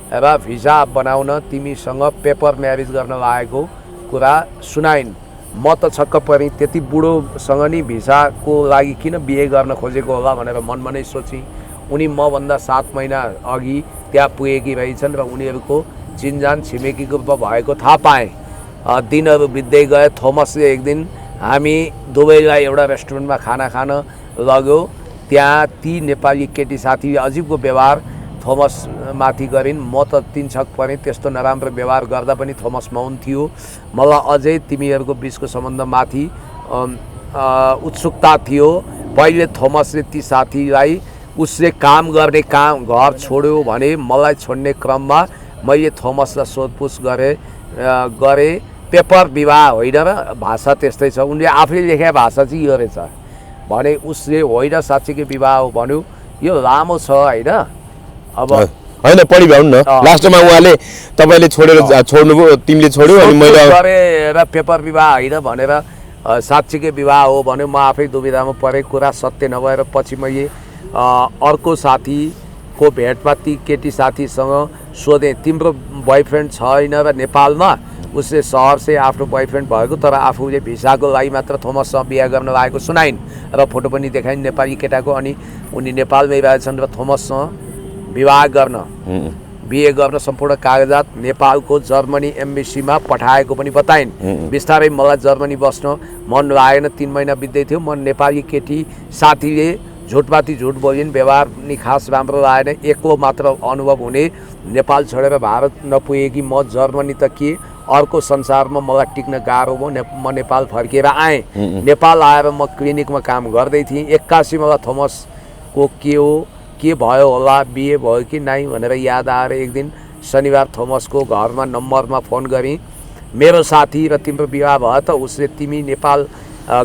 र भिजा बनाउन तिमीसँग पेपर म्यारेज गर्न लागेको कुरा सुनाइन्। म त छक्क परेँ। त्यति बुढोसँग नि भिसाको लागि किन बिहे गर्न खोजेको होला भनेर मनमा नै सोचेँ। उनी मभन्दा 7 महिना अघि त्यहाँ पुगेकी रहेछन् र उनीहरूको चिनजान छिमेकीको रूपमा भएको थाहा पाएँ। दिनहरू बित्दै गए। थोमसले एक दिन हामी दुवैलाई एउटा रेस्टुरेन्टमा खाना खान लग्यो। त्यहाँ ती नेपाली केटी साथीले अजीबको व्यवहार थोमस माथि गरिन्। म त तिनछक परेँ। त्यस्तो नराम्रो व्यवहार गर्दा पनि थोमस मौन थियो। मलाई अझै तिमीहरूको बिचको सम्बन्धमाथि उत्सुकता थियो। पहिले थोमसले ती साथीलाई उसले काम गर्ने घर छोड्यो भने मलाई छोड्ने क्रममा मैले थोमसलाई सोधपुछ गरेँ पेपर विवाह होइन र भाषा त्यस्तै छ। उनले आफैले लेखेको भाषा चाहिँ यो रहेछ भने उसले होइन साँच्चीकै विवाह हो भन्यो। यो लामो छ होइन। अब होइन पढि भ्याउनु न। लास्टमा उहाँले तपाईँले छोड्नुभयो तिमीले छोड्यो अनि मैले गरेर पेपर विवाह होइन भनेर साँच्चीकै विवाह हो भन्यो। म आफै दुविधामा परेँ। कुरा सत्य नभएर पछि मैले अर्को साथीको भेटमा ती केटी साथीसँग सोधेँ तिम्रो बोयफ्रेन्ड छैन र नेपालमा? उसले सहर चाहिँ आफ्नो बोयफ्रेन्ड भएको तर आफूले भिसाको लागि मात्र थोमससँग बिहे गर्न लागेको सुनाइन् र फोटो पनि देखाइन् नेपाली केटाको। अनि उनी नेपालमै रहेछन् र थोमससँग बिहे गर्न सम्पूर्ण कागजात नेपालको जर्मनी एम्बेसीमा पठाएको पनि बताइन्। बिस्तारै मलाई जर्मनी बस्न मन लागेन। 3 महिना बित्दै थियो। म नेपाली केटी साथीले झुटमाथि झुट बोलिन्। व्यवहार नि खास राम्रो लागेन। एक्लो मात्र अनुभव हुने। नेपाल छोडेर भारत नपुगेकी म जर्मनी त के अर्को संसारमा मलाई टिक्न गाह्रो भयो। म नेपाल फर्किएर आएँ। नेपाल आएर म क्लिनिकमा काम गर्दै थिएँ। 81 मलाई थोमसको के भयो होला बिहे भयो कि नाइ भनेर याद आएर एक दिन शनिबार थोमसको घरमा नम्बरमा फोन गरेँ। मेरो साथी र तिम्रो विवाह भयो त? उसले तिमी नेपाल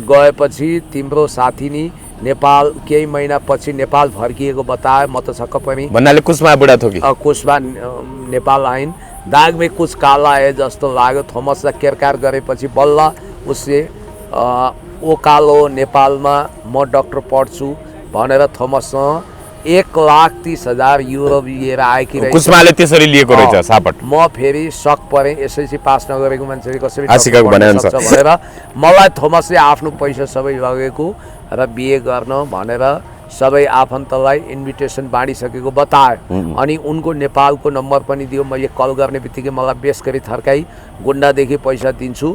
गएपछि तिम्रो साथी नि नेपाल केही महिना पछि नेपाल फर्किएको बताए। म त छक्क परेँ। भन्नाले कुशमा बुढा थोकी कुशमा नेपाल आइन्। दाग में कुछ काला है जस्तो लाग्यो। थोमसलाई केरकार गरेपछि बल्ल उसले ओकालो नेपालमा म डाक्टर पढ्छु भनेर थोमससँग 1,30,000 युरो लिएर आएकी रहेछ। कुशमाले त्यसरी लिएको रहेछ सापट। म फेरि सक परेँ। एसएलसी पास नगरेको मान्छेले कसरी आशिकाको बनाइन्छ भनेर मलाई थोमसले आफ्नो पैसा सबै लगेको र बिहे गर्न भनेर सबै आफन्तलाई इन्भिटेसन बाँडिसकेको बताए। अनि उनको नेपालको नम्बर पनि दियो। मैले कल गर्ने बित्तिकै मलाई बेस गरी थर्काई गुन्डादेखि पैसा दिन्छु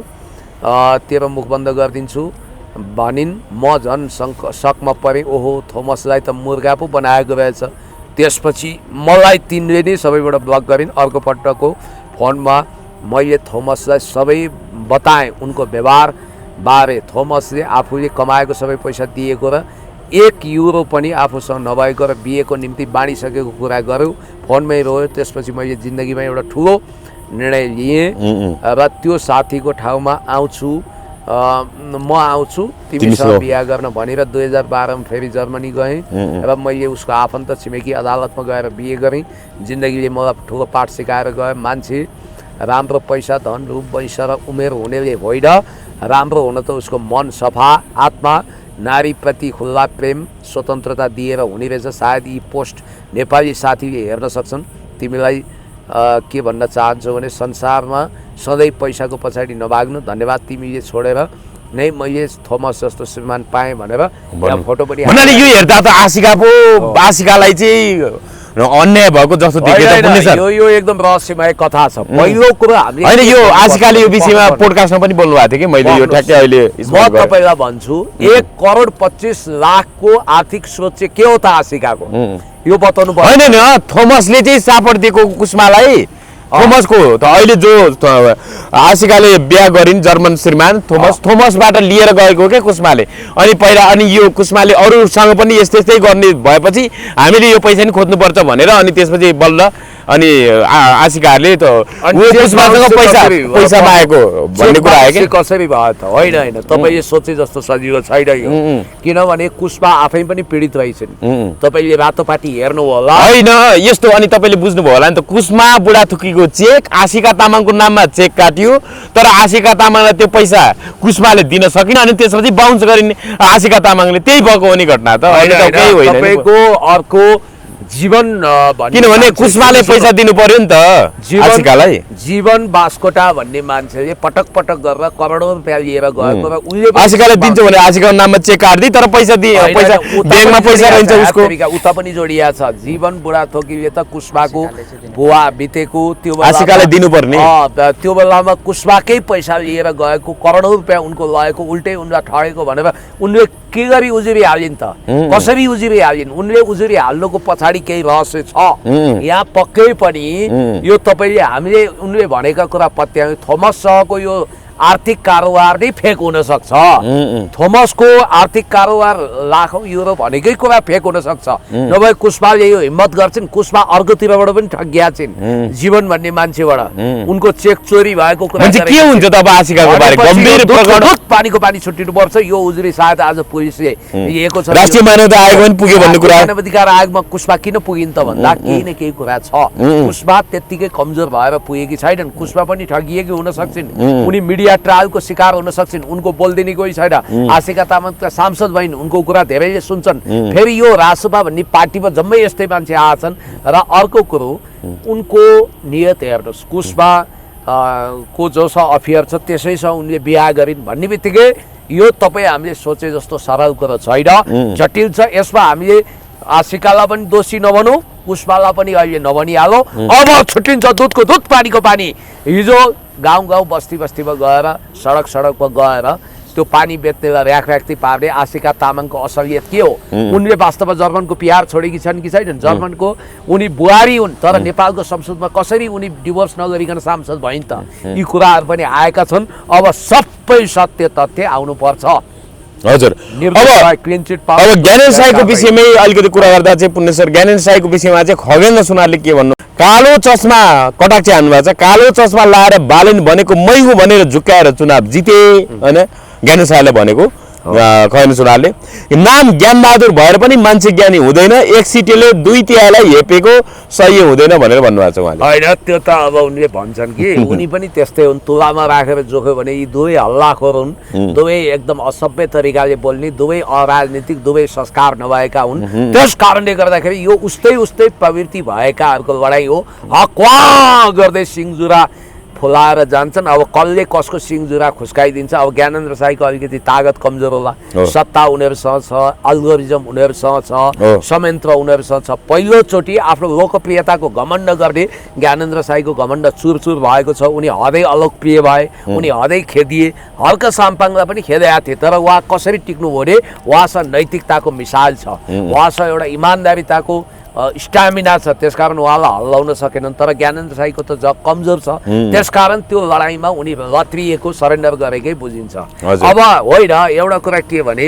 तेरो मुख बन्द गरिदिन्छु भनिन्। म झन् सकमा परेँ। ओहो थोमसलाई त मुर्गा पो बनाएको रहेछ। त्यसपछि मलाई तिनले नै सबैबाट ब्लक गरिन्। अर्को पटकको फोनमा मैले थोमसलाई सबै बताएँ उनको व्यवहार बारे। थोमसले आफूले कमाएको सबै पैसा दिएको र 1 युरो पनि आफूसँग नभएको र बिहेको निम्ति बाँडिसकेको कुरा गऱ्यो। फोनमै रोयो। त्यसपछि मैले जिन्दगीमा एउटा ठुलो निर्णय लिएँ र त्यो साथीको ठाउँमा आउँछु, म आउँछु तिमीसँग बिहा गर्न भनेर 2012मा फेरि जर्मनी गएँ र मैले उसको आफन्त छिमेकी अदालतमा गएर बिहे गरेँ। जिन्दगीले मलाई ठुलो पाठ सिकाएर गयो। मान्छे राम्रो पैसा धन रूप वंश र उमेर हुनेले होइन, राम्रो हुन त उसको मन सफा, आत्मा, नारीप्रति खुल्ला प्रेम, स्वतन्त्रता दिएर हुने रहेछ। सायद यी पोस्ट नेपाली साथीले हेर्न सक्छन्। तिमीलाई के भन्न चाहन्छु भने संसारमा सधैँ पैसाको पछाडि नभाग्नु। धन्यवाद, तिमीले छोडेर नै मैले थोमस जस्तो श्रीमान पाएँ भनेर यहाँ फोटो पनि भन्नाले यो हेर्दा त आशिकालाई चाहिँ अन्याय भएको जस्तो देखिन्छ। यो एकदम रहस्यमय कथा छ। पहिलो कुरो हामीले हैन, यो आशिकाले यो विषयमा पोडकास्टमा पनि बोल्नु भएको थियो कि मैले यो ठ्याक्कै अहिले म तपाईलाई भन्छु 1,25,00,000 को आर्थिक स्रोत चाहिँ के हो त आशिकाको, यो बताउनु पर्छ। हैन थोमसले चाहिँ सापट दिएको कुस्मालाई, थोमसको त अहिले जो आशिकाले बिहा गरिन् जर्मन श्रीमान थोमसबाट लिएर गएको के कुस्माले। अनि पहिला अनि यो कुस्माले अरूसँग पनि यस्तै गर्ने भएपछि हामीले यो पैसा नि खोज्नुपर्छ भनेर अनि त्यसपछि बल्ल अनि आशिकाहरूले त कुस्मासँग पैसा मागेको भन्ने कुरा आयो कि कसरी भयो त? होइन, तपाईले सोचे जस्तो सजिलो छैन यो। किनभने कुस्मा आफै पनि पीडित रहेछन्। तपाईले रातोपाटी हेर्नु होला। होइन यस्तो, अनि तपाईले बुझ्नुभयो होला नि त, कुस्मा बुढाथुकीको चेक आशिका तामाङको नाममा चेक काट्यो, तर आशिका तामाङलाई त्यो पैसा कुस्माले दिन सकिन। अनि त्यसपछि बाउन्स गरिन् आशिका तामाङले। त्यही भएको हो नि घटना त, तपाईको अर्को जीवन किनभने कुस्माले पैसा दिनु पर्यो नि त आशिकालाई। जीवन बास्कोटा भन्ने मान्छेले पटक पटक गरेर करोडौं रुपैयाँ लिएर गएको र उले आशिकालाई दिन्छ भने आशिकाको नाममा चेक काट्दै, तर पैसा ब्याङ्कमा पैसा रहन्छ उसको। उता पनि जोडिया छ। जीवन बुढाथोकीले त कुस्माको बुवा बितेको त्यो आशिकालाई दिनुपर्ने, त्यो बेलामा कुस्माकै पैसा लिएर गएको, करोडौं रुपैयाँ उनको लगेको, उल्टै उनलाई ठगेको भनेर उनले के गरी उजुरी हालिन् त? कसरी उजुरी हालिन्? उनले उजुरी हाल्नुको पछाडि केही रहस्य छ यहाँ पक्कै पनि। यो तपाईले हामीले उनले भनेका कुरा पत्याउँ। थोमससँगको यो आर्थिक कारोबार नै फेक हुन सक्छ। थोमसको आर्थिक कारोबार लाखौं युरो भनेकै कुरा फेक हुन सक्छ। नभए कुस्माले यो हिम्मत गर्छन्? कुस्मा अर्कोतिरबाट पनि ठगिया छिन् जीवन भन्ने मान्छेबाट। उनको चेक चोरी भएको कुरा के हुन्छ त अब आशिकाको बारे गम्भीर पानीको पानी छुट्टिनु पर्छ। यो उजुरी सायद आज पुलिसले लिएको छ। राष्ट्रिय मानव आयोग पनि पुग्यो भन्ने कुरा। मानव अधिकार आयोगमा कुस्मा किन पुगिन् त भन्दा केही न केही कुरा छ। कुस्मा त्यत्तिकै कमजोर भएर पुगेकी छैनन्। कुस्मा पनि ठगिएकी हुन सक्छन्। उनी मिडिया ट्रायलको शिकार हुन सक्छन्। उनको बोल्दिने कोही छैन। आशिका तामाङ त सांसद भइन्, उनको कुरा धेरैले सुन्छन्। फेरि यो रासपा भन्ने पार्टीमा जम्मै यस्तै मान्छे आछन्। र अर्को कुरो उनको नियत हेर्नुहोस्। कुस्मा को जोसँग अफेयर छ त्यसैसँग उनले बिहा गरिन् भन्ने बित्तिकै यो तपाईँ हामीले सोचे जस्तो सरल कुरो छैन, जटिल छ। यसमा हामीले आशिकालाई पनि दोषी नभनौँ, कुस्मालाई पनि अहिले नभनिहालो। अब छुट्टिन्छ दुधको दुध पानीको पानी। हिजो गाउँ गाउँ बस्ती बस्तीमा गएर सडक सडकमा गएर त्यो पानी बेच्नेलाई र्याखी पार्ने आशिका तामाङको असलियत के हो? उनले वास्तवमा जर्मनको पिआर छोडेकी छन् कि छैनन्? जर्मनको उनी बुहारी हुन्, तर नेपालको संसदमा कसरी उनी डिभोर्स नगरिकन सांसद भइन् त? यी कुराहरू पनि आएका छन्। अब सबै सत्य तथ्य आउनुपर्छ। हजुर, अब ज्ञानेन्द्र साईको विषयमै अलिकति कुरा गर्दा चाहिँ पुण्य सर, ज्ञानेन्द्र साईको विषयमा चाहिँ खगेन्द्र सुनारले के भन्नु? कालो चस्मा कटाक्ष हान्नु भएको छ। कालो चस्मा लाएर बालेन भनेको मै हुँ भनेर झुक्काएर चुनाव जिते हैन ज्ञानेन्द्र साईले भनेको। खगेन्द्र सुनारले नाम ज्ञानबहादुर भएर पनि मान्छे ज्ञानी हुँदैन, एक सिटेले 2/3 हेपेको सही हुँदैन भनेर भन्नुभएको छ उहाँले। होइन, त्यो त अब उनले भन्छन् कि उनी पनि त्यस्तै हुन्। तुलामा राखेर जोख्यो भने यी दुवै हल्लाखोर हुन्, दुवै एकदम असभ्य तरिकाले बोल्ने, दुवै अराजनीतिक, दुवै संस्कार नभएका हुन्। त्यस कारणले गर्दाखेरि यो उस्तै प्रवृत्ति भएकाहरूको लडाइँ हो। हक्वा गर्दै सिङजुरा फुलाएर जान्छन्। अब कसले कसको सिङजुरा खुस्काइदिन्छ? अब ज्ञानेन्द्र साईको अलिकति तागत कमजोर होला, सत्ता उनीहरूसँग छ, अल्गोरिजम उनीहरूसँग छ, संयन्त्र उनीहरूसँग छ। पहिलोचोटि आफ्नो लोकप्रियताको घमण्ड गर्ने ज्ञानेन्द्र साईको घमण्ड चुरचुर भएको छ। उनी हदै अलोकप्रिय भए, उनी हदै खेदिए। हर्क साम्पाङलाई पनि खेदाएका थिए, तर उहाँ कसरी टिक्नु भने उहाँसँग नैतिकताको मिसाल छ, उहाँसँग एउटा इमान्दारिताको स्टामिना छ, त्यसकारण उहाँलाई हल्लाउन सकेनन्। तर ज्ञानेन्द्र साईको त जग कमजोर छ, त्यसकारण त्यो लडाइँमा उनी लत्रिएको, सरेन्डर गरेकै बुझिन्छ। अब होइन, एउटा कुरा के भने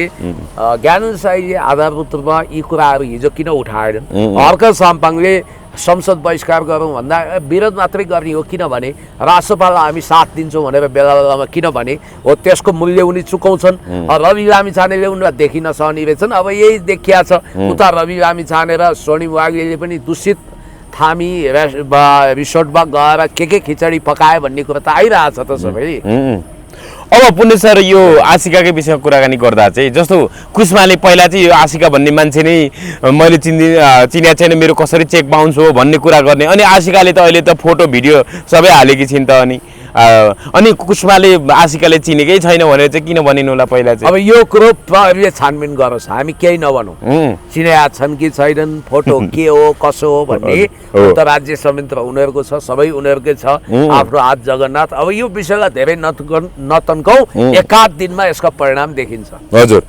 ज्ञानेन्द्र साईले आधारभूत रूपमा यी कुराहरू हिजो किन उठाएनन्? हर्क साम्पाङले संसद बहिष्कार गरौँ भन्दा विरोध मात्रै गर्ने हो, किनभने राष्ट्रपाललाई हामी साथ दिन्छौँ भनेर बेला बेलामा किनभने हो त्यसको मूल्य उनी चुकाउँछन्। रवि लामिछानेले उनीलाई देखिन सहने रहेछन्। अब यही देखिया छ, उता रवि लामिछाने र स्वर्णिम वाग्लेले पनि दूषित थामी रिसोर्टमा गएर के खिचडी पकायो भन्ने कुरा त आइरहेछ त सबैले। अब पुण्य सर, यो आशिकाकै विषयमा कुराकानी गर्दा चाहिँ जस्तो कुष्माले पहिला चाहिँ यो आशिका भन्ने मान्छे नै मैले चिनिया छैन, मेरो कसरी चेक बााउन्स हो भन्ने कुरा गर्ने, अनि आशिकाले त अहिले त फोटो भिडियो सबै हालेकी छिन् त। अनि कुष्माले आशिकाले चिनेकै छैन भनेर चाहिँ किन भनिनु होला पहिला चाहिँ? अब यो कुरो प्रहरीले छानबिन गरोस्, हामी केही नभनौँ। चिनेका छन् कि छैनन्, फोटो के हो कसो हो भन्ने अन्तर्राज्य संयन्त्र उनीहरूको छ, सबै उनीहरूकै छ, आफ्नो हात जगन्नाथ। अब यो विषयलाई धेरै नतन्कौ, एकाध दिनमा यसको परिणाम देखिन्छ। हजुर,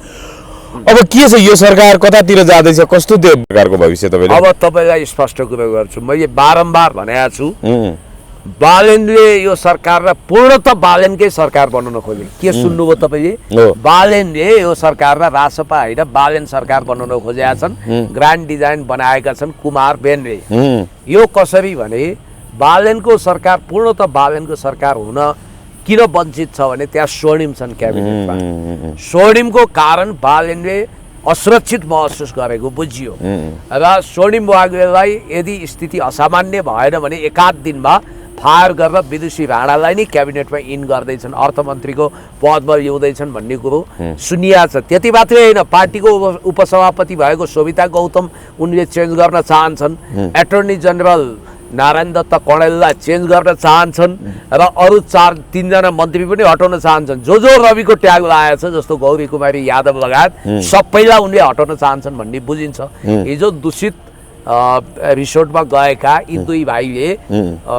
अब के छ यो सरकार, कतातिर जाँदैछ, कस्तो त्यो सरकारको भविष्य तपाईँले? अब तपाईँलाई स्पष्ट कुरा गर्छु, मैले बारम्बार भनेको छु, बालेनले यो सरकारलाई पूर्णतः बालेनकै सरकार बनाउन खोजे। के सुन्नुभयो तपाईँले? बालेनले यो सरकारलाई रासपा होइन बालेन सरकार बनाउन खोजेका छन्। ग्रान्ड डिजाइन बनाएका छन् कुमार बेनले। यो कसरी भने बालेनको सरकार पूर्णतः बालेनको सरकार हुन किन वञ्चित छ भने त्यहाँ स्वर्णिम छन् क्याबिनेटमा। स्वर्णिमको कारण बालेनले असुरक्षित महसुस गरेको बुझियो र स्वर्णिम वाग्लेलाई यदि स्थिति असामान्य भएन भने एकाध दिनमा फायर गरेर विदुषी राणालाई नै क्याबिनेटमा इन गर्दैछन्, अर्थमन्त्रीको पदमा ल्याउँदैछन् भन्ने कुरो सुनिया छ। त्यति मात्रै होइन, पार्टीको उपसभापति भएको शोभिता गौतम उनले चेन्ज गर्न चाहन्छन्, एटर्नी जनरल नारायण दत्त कणेललाई चेन्ज गर्न चाहन्छन् र अरू 4-3 मन्त्री पनि हटाउन चाहन्छन्। जो रविको ट्याग लगाएको छ जस्तो गौरी कुमारी यादव लगायत सबैलाई उनले हटाउन चाहन्छन् भन्ने बुझिन्छ। हिजो दूषित रिसोर्टमा गएका यी दुई भाइले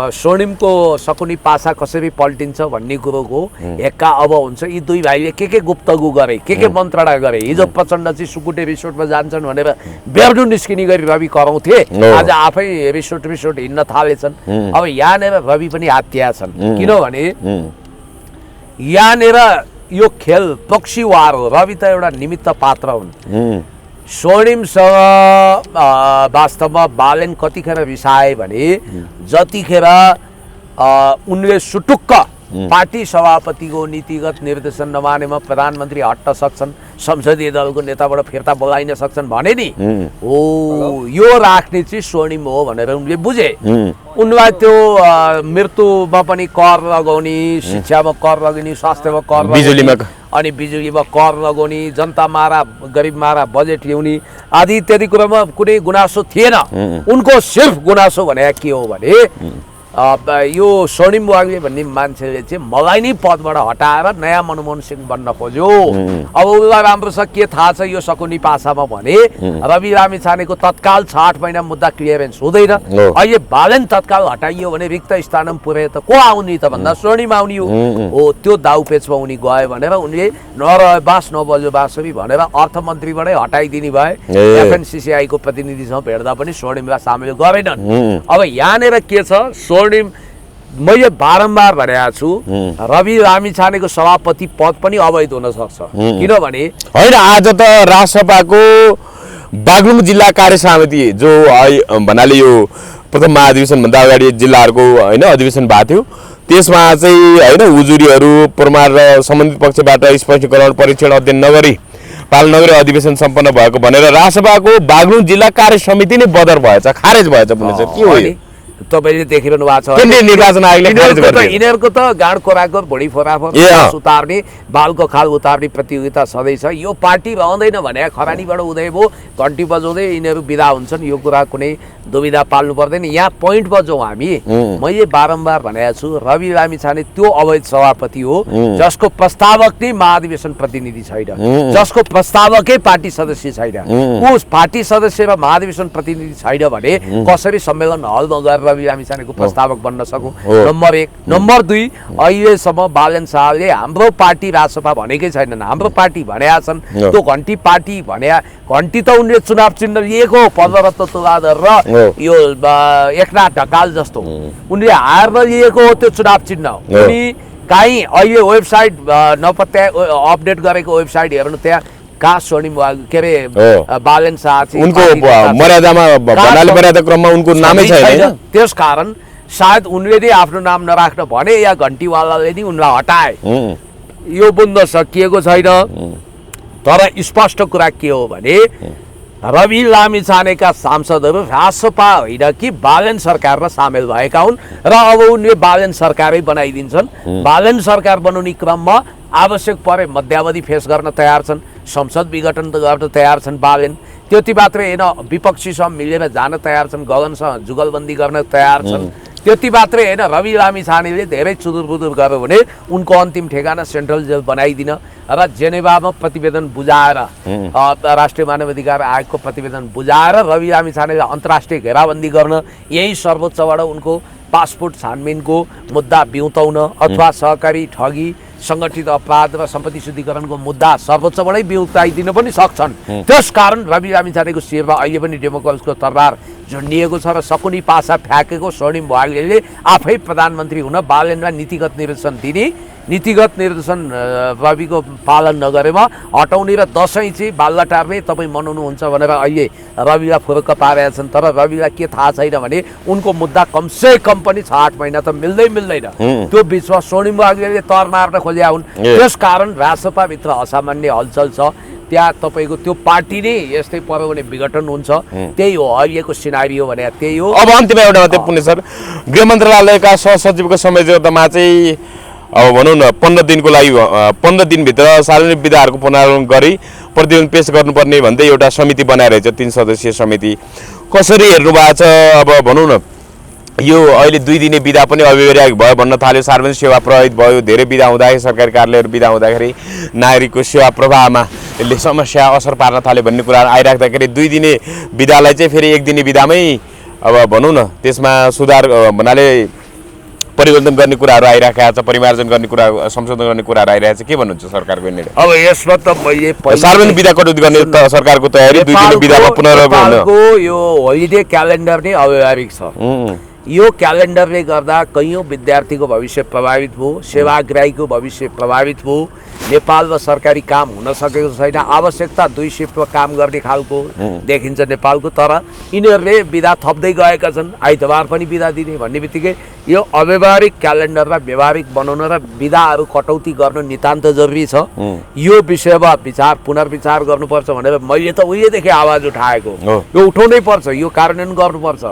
स्वर्णिमको सकुनी पासा कसरी पल्टिन्छ भन्ने कुरोको हेक्का अब हुन्छ। यी दुई भाइले के गुप्तगु गरे, के मन्त्रणा गरे। हिजो प्रचण्ड चाहिँ सुकुटे रिसोर्टमा जान्छन् भनेर बेर्डु निस्किने गरी रवि कराउँथे, आज आफै रिसोर्ट हिँड्न थालेछन्। अब यहाँनिर रवि पनि हात्या छन्, किनभने यहाँनिर यो खेल पक्षीवार हो। रवि त एउटा निमित्त पात्र हुन्। स्वर्णिमसँग वास्तवमा बालेन कतिखेर रिसाए भने जतिखेर उनले सुटुक्क पार्टी सभापतिको नीतिगत निर्देशन नमानेमा प्रधानमन्त्री हट्न सक्छन्, संसदीय दलको नेताबाट फिर्ता बोलाइन सक्छन् भने नि हो यो राख्ने चाहिँ स्वर्णिम हो भनेर उनले बुझे। उनलाई त्यो मृत्युमा पनि कर लगाउने, शिक्षामा कर लगाउने, स्वास्थ्यमा कर लगाउने, अनि बिजुलीमा कर लगाउने, जनता मारा गरिब मारा बजेट ल्याउने आदि इत्यादि कुरामा कुनै गुनासो थिएन। उनको सिर्फ गुनासो भने के हो भने यो स्वर्णिम वाग्ले भन्ने मान्छेले चाहिँ मलाई नै पदबाट हटाएर नयाँ मनमोहन सिंह बन्न खोज्यो। अब उसलाई राम्रो छ के थाहा छ यो सकुनी पासामा भने रवि लामिछानेको तत्काल 6-8 महिना मुद्दा क्लियरेन्स हुँदैन। अहिले बालेन तत्काल हटाइयो भने रिक्त स्थानमा पुर्याए त को आउने त भन्दा स्वर्णिम आउने हो। त्यो दाउ पेचमा उनी गयो भनेर उनले नरहे बास नबज्यो बाँसुरी भनेर अर्थमन्त्रीबाटै हटाइदिने भए। एफएनसीसीआई को प्रतिनिधिसँग भेट्दा पनि स्वर्णिमलाई सामेल गरेनन्। अब यहाँनिर के छ, मैले बारम्बार भनेको छु रवि लामिछानेको सभापति पद पनि अवैध हुन सक्छ। किनभने होइन, आज त राजसभाको बागलुङ जिल्ला कार्य समिति जो भन्नाले यो प्रथम महाधिवेशनभन्दा अगाडि जिल्लाहरूको होइन अधिवेशन भएको थियो, त्यसमा चाहिँ होइन उजुरीहरू प्रमाण र सम्बन्धित पक्षबाट स्पष्टीकरण परीक्षण अध्ययन नगरी पालन नगरी अधिवेशन सम्पन्न भएको भनेर राजसभाको बागलुङ जिल्ला कार्य समिति नै बदर भएछ, खारेज भएछ। के हो तपाईले देखिरहनु भएको छ, केन्द्रीय निर्वाचन आयोगले खारेज गर्यो। यिनीहरूको त गाड कोराको भुँडी फोराफोर उतार्ने, बालको खाल उतार्ने प्रतियोगिता सधैँ छ। यो पार्टी रहँदैन भने खरानीबाट उदय भयो, घन्टी बजाउँदै यिनीहरू विदा हुन्छन्, यो कुरा कुनै दुविधा पाल्नु पर्दैन। यहाँ पोइन्ट बजाउँ हामी। मैले बारम्बार भनेको छु रवि लामिछाने त्यो अवैध सभापति हो जसको प्रस्तावक नै महाधिवेशन प्रतिनिधि छैन, जसको प्रस्तावकै पार्टी सदस्य छैन। उस पार्टी सदस्य र महाधिवेशन प्रतिनिधि छैन भने कसरी सम्मेलन हलमा गएर रवि लामिछानेको प्रस्तावक बन्न सकौँ, नम्बर 1। नम्बर 2, अहिलेसम्म बालन शाहले हाम्रो पार्टी राजसभा भनेकै छैनन्, हाम्रो पार्टी भनेका छन्। त्यो घन्टी पार्टी भने घन्टी त उनले चुनाव चिन्ह लिएको 15 रत्न तुलाधर र यो एकनाथ ढकाल जस्तो उनले हार्न लिएको हो त्यो चुनाव चिन्ह। उनी काहीँ अहिले वेबसाइट नपत्या अपडेट गरेको वेबसाइट हेर्नु, त्यहाँ कहाँ स्वर्णिम के अरे बालन शाह उनको मर्यादामा भन्नाले मर्यादा क्रममा उनको नामै छैन। त्यसकारण सायद उनले नै आफ्नो नाम नराख्न भने या घन्टीवालाले नि उनलाई हटाए। यो बुझ्न सकिएको छैन। तर स्पष्ट कुरा के हो भने रवि लामिछानेका सांसदहरू रासपा होइन कि बालन सरकारमा सामेल भएका हुन् र अब उनले बालन सरकारै बनाइदिन्छन्। बालन सरकार बनाउने क्रममा आवश्यक परे मध्यावधि फेस गर्न तयार छन्, संसद विघटन गर्न तयार छन् बालन। त्यति मात्रै होइन, विपक्षीसँग मिलेर जान तयार छन्, गगनसँग जुगलबन्दी गर्न तयार छन्। त्यति मात्रै होइन, रवि लामिछानेले धेरै चुदुरबुदुर गर्यो भने उनको अन्तिम ठेगाना सेन्ट्रल जेल बनाइदिन र जेनेभामा प्रतिवेदन बुझाएर राष्ट्रिय मानवाधिकार आयोगको प्रतिवेदन बुझाएर रवि लामिछानेले अन्तर्राष्ट्रिय घेराबन्दी गर्न, यही सर्वोच्चबाट उनको पासपोर्ट छानबिनको मुद्दा बिउताउन अथवा सहकारी ठगी, सङ्गठित अपराध र सम्पत्ति शुद्धिकरणको मुद्दा सर्वोच्चबाटै बिउताइदिन पनि सक्छन्। त्यसकारण रवि लामिछानेको शिरमा अहिले पनि डेमोक्रेट्सको तरबार झुन्डिएको छ र सकुनी पासा फ्याँकेको स्वर्णिम वाग्लेले आफै प्रधानमन्त्री हुन बालनलाई नीतिगत निर्देशन दिने, नीतिगत निर्देशन रविको पालन नगरेमा हटाउने र दसैँ चाहिँ बालुवाटारमै तपाईँ मनाउनुहुन्छ भनेर अहिले रविलाई फुरुक्क पारेका छन्। तर रविलाई के थाहा छैन भने उनको मुद्दा कमसे कम पनि 6-8 महिना त मिल्दैन। त्यो बिचमा स्वर्णिम वाग्लेले तर मार्न खोज्या हुन्। त्यसकारण राजसभाभित्र असामान्य हलचल छ। त्यहाँ तपाईँको त्यो पार्टी नै यस्तै पर्यो भने विघटन हुन्छ। त्यही हो अहिलेको सिनारियो भने, त्यही हो। अब अन्तिममा एउटा मात्रै पुण्य सर, गृह मन्त्रालयका सहसचिवको संयोजकतामा चाहिँ अब भनौँ न 15 दिनको लागि 15 दिनभित्र सार्वजनिक विधाहरूको पुनरावलोकन गरी प्रतिवेदन पेश गर्नुपर्ने भन्दै एउटा समिति बनाइरहेछ, 3 सदस्यीय समिति। कसरी हेर्नु भएको छ? अब भनौँ न यो अहिले 2 दिने बिदा पनि अव्यवहारिक भयो भन्न थाल्यो, सार्वजनिक सेवा प्रभावित भयो, धेरै बिदा हुँदाखेरि सरकारी कार्यालयहरू बिदा हुँदाखेरि नागरिकको सेवा प्रवाहमा यसले समस्या असर पार्न थाल्यो भन्ने कुरा आइराख्दाखेरि 2 दिने बिदालाई चाहिँ फेरि 1 दिने बिदामै अब भनौँ न त्यसमा सुधार भन्नाले परिवर्तन गर्ने कुराहरू आइराखेका छ, परिमार्जन गर्ने कुरा, संशोधन गर्ने कुराहरू आइरहेको छ। के भन्नुहुन्छ सरकारको निर्णय? अब यसमा त मैले सार्वजनिक बिदा कटौती गर्ने सरकारको तयारी, 2 दिने बिदामा पुनरावलोकन। यो होलिडे क्यालेन्डर नै अव्यावहारिक छ। यो क्यालेन्डरले गर्दा कैयौँ विद्यार्थीको भविष्य प्रभावित भयो, सेवाग्राहीको भविष्य प्रभावित भयो। नेपाल र सरकारी काम हुन सकेको छैन। आवश्यकता 2 शिफ्टमा काम गर्ने खालको देखिन्छ नेपालको। तर यिनीहरूले बिदा थप्दै गएका छन्, आइतबार पनि बिदा दिने भन्ने बित्तिकै यो अव्यवहारिक क्यालेन्डरलाई व्यवहारिक बनाउन र बिदाहरू कटौती गर्न नितान्त जरुरी छ। यो विषयमा पुनर्विचार गर्नुपर्छ भनेर मैले त उहिलेदेखि आवाज उठाएको। यो उठाउनै पर्छ, यो कार्यान्वयन गर्नुपर्छ।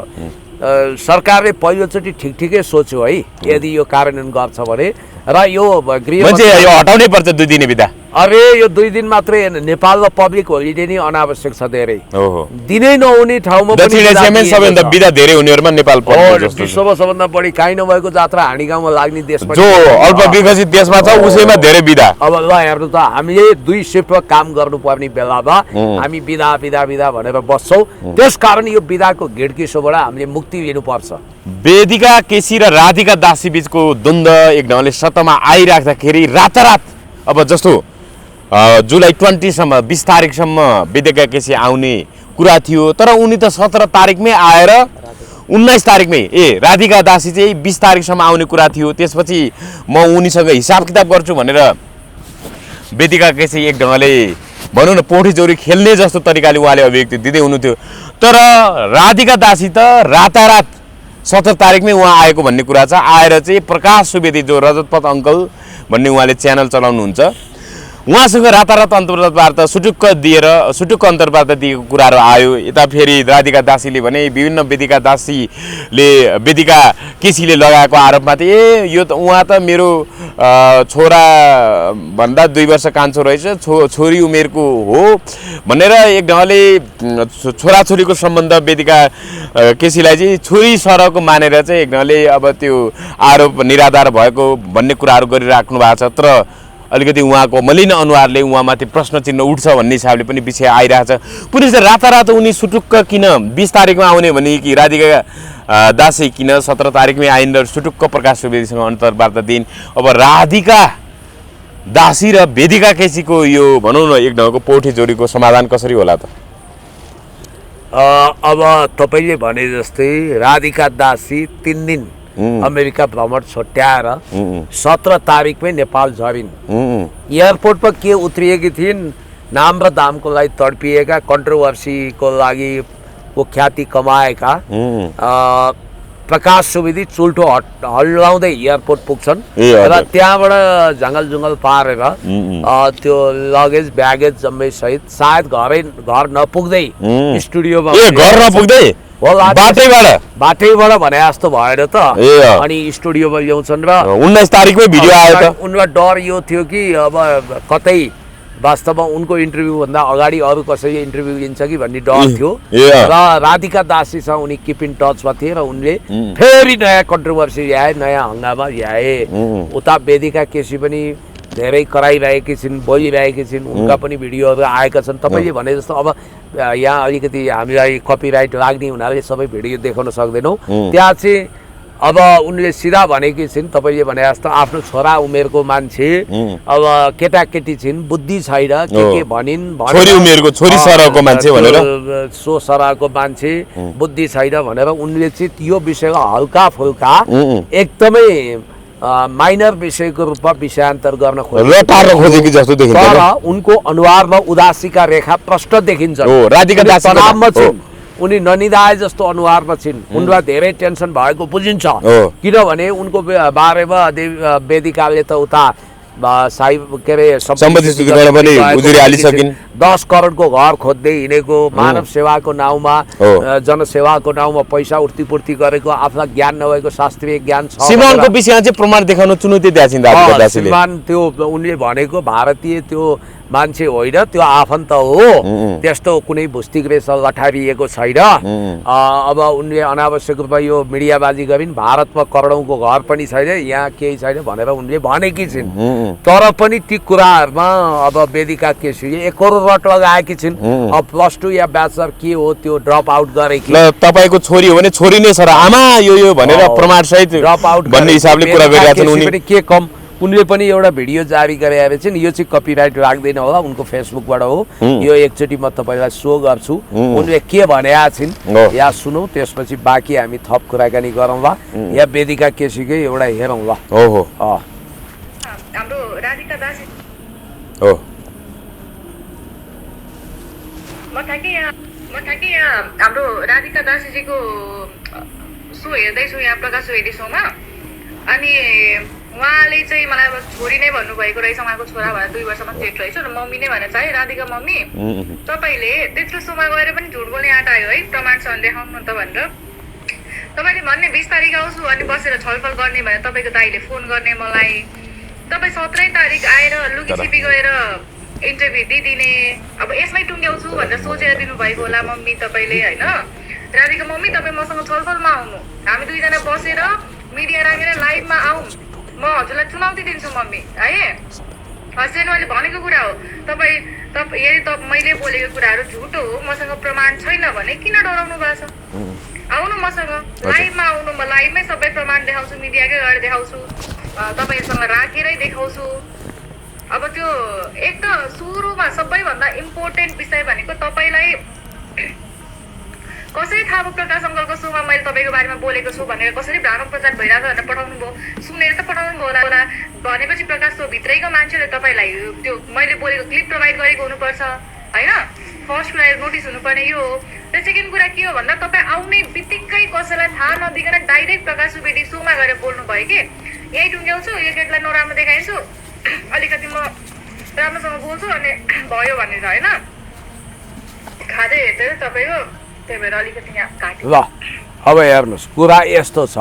सरकारले पहिलोचोटि ठिकै सोच्यो है, यदि यो कार्यान्वयन गर्छ भने। र यो गृह यो हटाउनै पर्छ 2 दिने बिदा। अरे यो 2 दिन मात्रै होइन, नेपालमा पब्लिक होलिडे नै अनावश्यक छ धेरै। दिनै नहुने ठाउँमा दक्षिण एसियामै सबैभन्दा बिदा धेरै हुनेहरूमा नेपाल पर्छ। विश्वमा सबभन्दा बढी काहीँ नभएको जात्रा हाँडी गाउँमा लाग्ने देश पनि, जो अल्प विकसित देशमा छ उसैमा धेरै बिदा। अब ल हेर्नु त, हामीले 2 शिफ्टमा काम गर्नुपर्ने बेलामा हामी बिदा भनेर बस्छौँ। त्यसकारण यो बिदाको घिड्किसोबाट हामीले मुक्ति लिनुपर्छ। वेदिका केसी र राधिका दासी बीचको द्वन्द्व एक ढङ्गले सत्तामा आइराख्दाखेरि रातारात अब जस्तो जुलाई 20 20 तारिकसम्म वेदिका केसी आउने कुरा थियो, तर उनी त 17 तारिकमै आएर 19 तारिकमै राधिका दासी चाहिँ 20 तारिकसम्म आउने कुरा थियो। त्यसपछि म उनीसँग हिसाब किताब गर्छु भनेर वेदिका केसी एक ढङ्गले भनौँ न पोठी जोरी खेल्ने जस्तो तरिकाले उहाँले अभिव्यक्ति दिँदै हुनुहुन्थ्यो। तर राधिका दासी त रातारात 17 तारिकमै उहाँ आएको भन्ने कुरा छ। आएर चाहिँ प्रकाश सुवेदी जो रजतपथ अङ्कल भन्ने उहाँले च्यानल चलाउनुहुन्छ, उहाँसँग रातारात अन्तर्वार्ता सुटुक्क अन्तर्वार्ता दिएको कुराहरू आयो। यता फेरि राधिका दासीले भने विभिन्न वेदिका केसीले लगाएको आरोपमा चाहिँ यो त उहाँ त मेरो छोरा भन्दा 2 वर्ष कान्छो रहेछ, छोरी उमेरको हो भनेर एक ढङ्गले छोराछोरीको सम्बन्ध वेदिका केसीलाई चाहिँ छोरी सरको मानेर चाहिँ एक ढङ्गले अब त्यो आरोप निराधार भएको भन्ने कुराहरू गरिराख्नु भएको छ। तर अलिकति उहाँको मलिन अनुहारले उहाँमाथि प्रश्न चिन्ह उठ्छ भन्ने हिसाबले पनि विषय आइरहेछ। पुलिसले रातारात उनी सुटुक्क किन 20 तारिकमा आउने भने कि राधिका दासी किन 17 तारिकमै आइन् र सुटुक्क प्रकाश सुवेदीसँग अन्तर्वार्ता दिइन्। अब राधिका दासी र वेदिका केसीको यो भनौँ न एक ढङ्गको पोठे जोडीको समाधान कसरी होला त? अब तपाईँले भने जस्तै राधिका दासी 3 दिन अमेरिका भ्रमण छुट्याएर 17 तारिकमै नेपाल झरिन्। एयरपोर्टमा के उत्रिएकी थिइन्? नाम र दामको लागि तडपिएका, कन्ट्रोभर्सीको लागि ख्याति कमाएका प्रकाश सुवेदी चुल्ठो हल्लाउँदै एयरपोर्ट पुग्छन् र त्यहाँबाट झङ्गल जुङ्गल पारेर त्यो लगेज ब्यागेज जम्मै सहित सायद घर नपुग्दै स्टुडियोमा बाटैबाट भने जस्तो भएर त अनि स्टुडियोमा ल्याउँछन् र 19 तारिकमै भिडियो आयो त। उनलाई डर यो थियो कि अब कतै वास्तवमा उनको इन्टरभ्यू भन्दा अगाडि अरू कसैले इन्टरभ्यू लिन्छ कि भन्ने डर थियो र राधिका दासीसँग उनी किप इन टचमा थिए र उनले फेरि नयाँ कन्ट्रोभर्सी ल्याए, नयाँ हङ्गामा ल्याए। उता वेदिका केसी पनि धेरै कराइरहेकी छिन्, बोलिरहेकी छिन्, उनका पनि भिडियोहरू आएका छन्। तपाईँले भने जस्तो अब यहाँ अलिकति हामीलाई कपिराइट लाग्ने हुनाले सबै भिडियो देखाउन सक्दैनौँ। त्यहाँ चाहिँ अब उनले सिधा भनेकी छिन्, तपाईँले भने जस्तो आफ्नो छोरा उमेरको मान्छे, अब केटाकेटी छिन्, बुद्धि छैन, के भनिन्, छोरी उमेरको छोरी सरहको मान्छे भनेर, सो सरहको मान्छे, बुद्धि छैन भनेर उनले चाहिँ यो विषयमा हल्का फुल्का एकदमै माइनर विषयको रूपमा विषयान्तर गर्न खोजेकी जस्तो देखिन्छ। तर उनको अनुहारमा उदासीका रेखा प्रष्ट देखिन्छ। राधिका दासी तनावमा छिन्, उनी ननिदाए जस्तो अनुहारमा छिन्, उनलाई धेरै टेन्सन भएको बुझिन्छ। किनभने उनको बारेमा वेदिकाले त उता के अरे 10 करोडको घर खोज्दै हिँडेको, मानव सेवाको नाउँमा, जनसेवाको नाउँमा पैसा उर्तीपूर्ति गरेको, आफ्ना ज्ञान नभएको शास्त्रीय ज्ञान छ। श्रीमानको विषयमा चाहिँ प्रमाण देखाउन चुनौती दिएछिन् राधिका दासीले। श्रीमान त्यो उनले भनेको भारतीय त्यो मान्छे होइन, त्यो आफन्त हो, त्यस्तो कुनै भुस्तिग्रेस लठारिएको छैन। अब उनले अनावश्यक रूपमा यो मिडियाबाजी गरिन्, भारतमा करोडौँको घर पनि छैन, यहाँ केही छैन भनेर उनले भनेकी छिन्। तर पनि ती कुराहरूमा अब वेदिका केसीले एकरो रट लगाएकी छिन्। अब +2 या ब्याचलर के हो त्यो ड्रप आउट गरेकी। तपाईको छोरी हो भने छोरी नै छ र आमा यो भनेर प्रमाण सहित ड्रप आउट भन्ने हिसाबले कुरा गरिरहेछन् उनी। के कम उनले पनि एउटा भिडियो जारी गरेर चाहिँ यो चाहिँ कपिराइट लाग्दैन होला, उनको फेसबुकबाट हो। यो एकचोटि म तपाईँलाई सो गर्छु उनले के भनेका छिन्, या सुनौ, त्यसपछि बाँकी हामी थप कुराकानी गरौँला। या वेदिका केसीकै एउटा हेरौँला। हाम्रो राधिका दासी हो, म ठ्याक्कै यहाँ हाम्रो राधिका दासीजीको सो हेर्दैछु यहाँ प्रकाश सुवेदी सोमा। अनि उहाँले चाहिँ मलाई अब छोरी नै भन्नुभएको रहेछ, उहाँको छोरा भनेर 2 वर्षमा सेट रहेछ र मम्मी नै भनेर चाहिँ राधिका मम्मी तपाईँले त्यत्रो सोमा गएर पनि झुट बोल्ने आँट आयो है, प्रमाणसँग देखाउनु त भनेर। तपाईँले भन्ने 20 तारिक आउँछु अनि बसेर छलफल गर्ने भनेर तपाईँको दाइले फोन गर्ने मलाई। तपाईँ 17 तारिक आएर लुकीछिपी गएर इन्टरभ्यू दिइदिने, अब यसमै टुङ्ग्याउँछु भनेर सोचेर दिनुभएको होला मम्मी तपाईँले होइन। राधिका मम्मी तपाईँ मसँग छलफलमा आउनु, हामी दुईजना बसेर मिडिया राखेर लाइभमा आउँ, म हजुरलाई चुनौती दिन्छु मम्मी है। हस्बेन्ड मैले भनेको कुरा हो, तपाईँ यदि मैले बोलेको कुराहरू झुटो हो, मसँग प्रमाण छैन भने किन डराउनु भएको छ? आउनु मसँग लाइभमा आउनु, म लाइभमै सबै प्रमाण देखाउँछु, मिडियाकै गएर देखाउँछु, तपाईँसँग राखेरै देखाउँछु। अब त्यो एक त सुरुमा सबैभन्दा इम्पोर्टेन्ट विषय भनेको तपाईँलाई कसरी थाहा भयो प्रकाश अङ्कलको सोमा मैले तपाईँको बारेमा बोलेको छु भनेर, कसरी भ्रामक प्रचार भइरहेको भनेर पठाउनु भयो, सुनेर त पठाउनु भयो होला। भनेपछि प्रकाश सो भित्रैको मान्छेले तपाईँलाई त्यो मैले बोलेको क्लिप प्रोभाइड गरेको हुनुपर्छ होइन। फर्स्ट कुरा नोटिस हुनुपर्ने यो हो। र सेकेन्ड कुरा के हो भन्दा तपाईँ आउने बित्तिकै कसैलाई थाहा नदिकन डाइरेक्ट प्रकाश सुवेदी सोमा गएर बोल्नु भयो कि यही टुङ्ग्याउँछु, यो केटलाई नराम्रो देखाइन्छु, अलिकति म राम्रोसँग बोल्छु अनि भयो भनेर होइन। खाँदै हेर्दै तपाईँको त्यही भएर अलिकति यहाँ काट्यो। ल अब हेर्नुहोस् कुरा यस्तो छ,